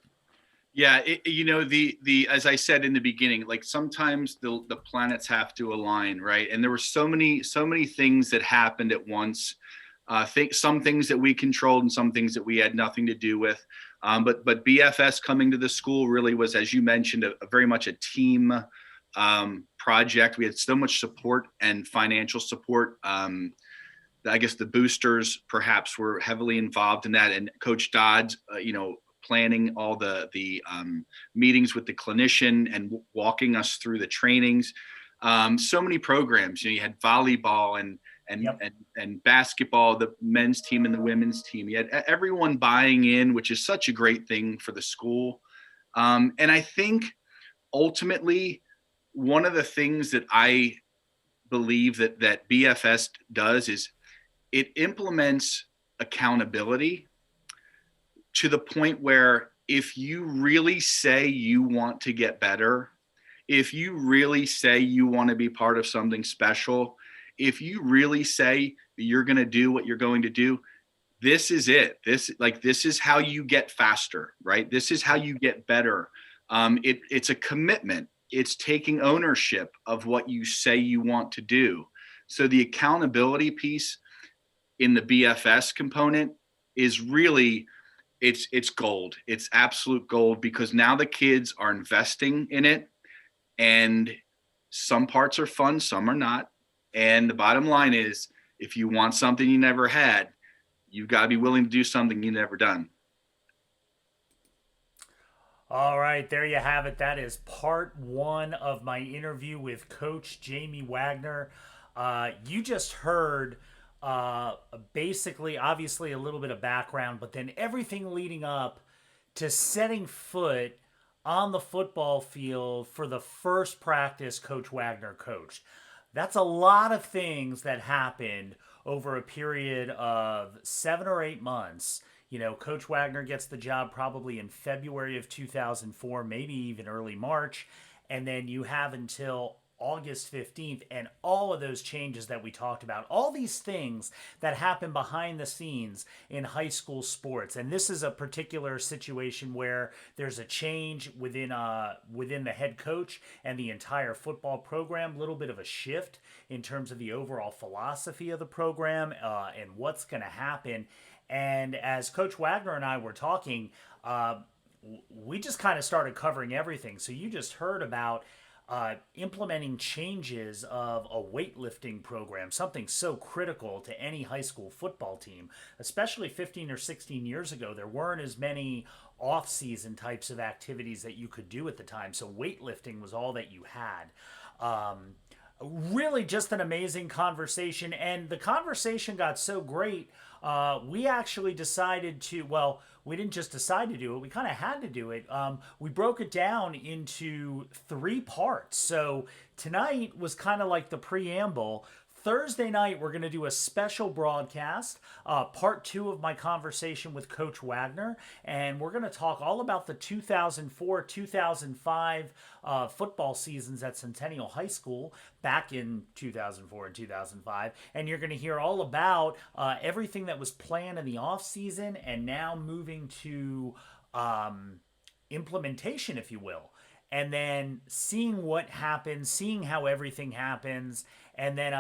Yeah, the as I said in the beginning, like sometimes the planets have to align, right? And there were so many things that happened at once. Some things that we controlled and some things that we had nothing to do with. But BFS coming to the school really was, as you mentioned, a very much a team project. We had so much support and financial support. I guess the boosters perhaps were heavily involved in that, and Coach Dodds, planning all the meetings with the clinician and walking us through the trainings. So many programs. You had volleyball and basketball, the men's team and the women's team. You had everyone buying in, which is such a great thing for the school. And I think ultimately, one of the things that I believe that BFS does is it implements accountability to the point where if you really say you want to get better, if you really say you want to be part of something special, if you really say that you're going to do what you're going to do, this is it. This is how you get faster, right? This is how you get better. It's a commitment. it's taking ownership of what you say you want to do. So the accountability piece in the BFS component is really, it's gold. It's absolute gold, because now the kids are investing in it, and some parts are fun, some are not. And the bottom line is, if you want something you never had, you've got to be willing to do something you've never done. All right, there you have it. That is part one of my interview with Coach Jamie Wagner. You just heard basically, obviously, a little bit of background, but then everything leading up to setting foot on the football field for the first practice Coach Wagner coached. That's a lot of things that happened over a period of 7 or 8 months. You know, Coach Wagner gets the job probably in February of 2004, maybe even early March. And then you have until August 15th, and all of those changes that we talked about, all these things that happen behind the scenes in high school sports. And this is a particular situation where there's a change within the head coach and the entire football program, a little bit of a shift in terms of the overall philosophy of the program and what's going to happen. And as Coach Wagner and I were talking, we just kind of started covering everything. So you just heard about implementing changes of a weightlifting program, something so critical to any high school football team, especially 15 or 16 years ago. There weren't as many off-season types of activities that you could do at the time, so weightlifting was all that you had. Really just an amazing conversation, and the conversation got so great, we actually decided to, well, we didn't just decide to do it, we kind of had to do it. We broke it down into 3 parts. So tonight was kind of like the preamble. Thursday night, we're going to do a special broadcast, part 2 of my conversation with Coach Wagner, and we're going to talk all about the 2004-2005 football seasons at Centennial High School back in 2004 and 2005, and you're going to hear all about everything that was planned in the offseason and now moving to implementation, if you will, and then seeing what happens, seeing how everything happens, and then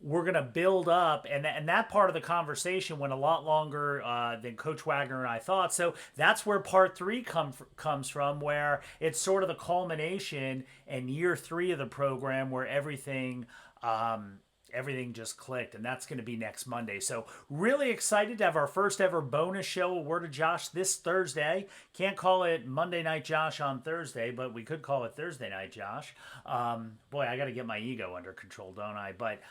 we're going to build up. And that part of the conversation went a lot longer than Coach Wagner and I thought. So that's where part 3 comes from, where it's sort of the culmination and year 3 of the program where everything just clicked, and that's going to be next Monday. So really excited to have our first ever bonus show, A Word of Josh, this Thursday. Can't call it Monday Night Josh on Thursday, but we could call it Thursday Night Josh. Boy, I got to get my ego under control, don't I? But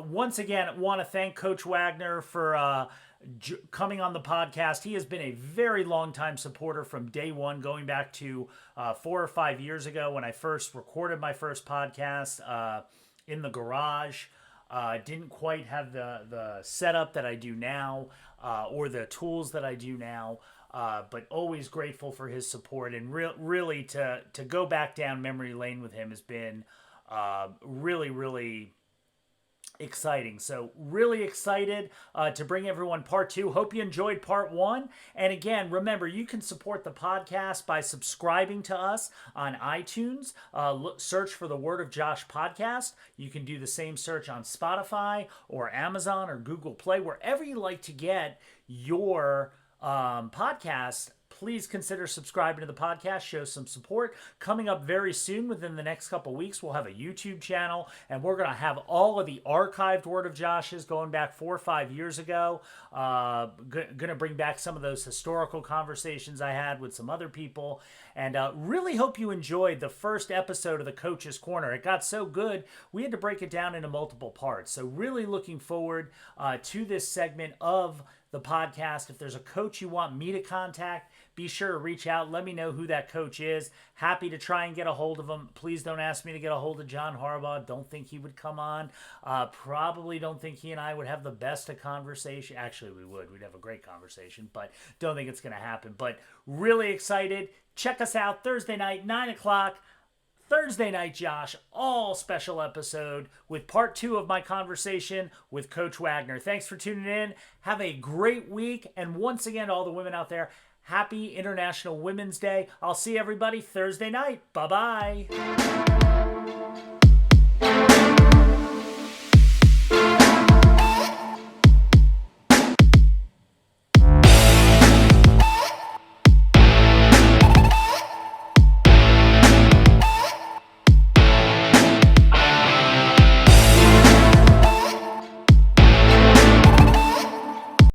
once again, I want to thank Coach Wagner for coming on the podcast. He has been a very long time supporter from day one, going back to 4 or 5 years ago when I first recorded my first podcast in the garage. Didn't quite have the setup that I do now or the tools that I do now, but always grateful for his support, and really to go back down memory lane with him has been really, really exciting. So really excited to bring everyone part 2. Hope you enjoyed part 1. And again, remember, you can support the podcast by subscribing to us on iTunes. Search for the Word of Josh podcast. You can do the same search on Spotify or Amazon or Google Play, wherever you like to get your podcast. Please consider subscribing to the podcast. Show some support. Coming up very soon, within the next couple weeks, we'll have a YouTube channel, and we're going to have all of the archived Word of Joshes going back 4 or 5 years ago. Going to bring back some of those historical conversations I had with some other people, and really hope you enjoyed the first episode of the Coach's Corner. It got so good, we had to break it down into multiple parts. So really looking forward to this segment of the podcast. If there's a coach you want me to contact, be sure to reach out. Let me know who that coach is. Happy to try and get a hold of him. Please don't ask me to get a hold of John Harbaugh. Don't think he would come on. Probably don't think he and I would have the best of conversation. Actually, we would. We'd have a great conversation, but don't think it's going to happen. But really excited. Check us out Thursday night, 9 o'clock. Thursday Night Josh, all special episode with part 2 of my conversation with Coach Wagner. Thanks for tuning in. Have a great week. And once again, all the women out there, Happy International Women's Day. I'll see everybody Thursday night. Bye-bye.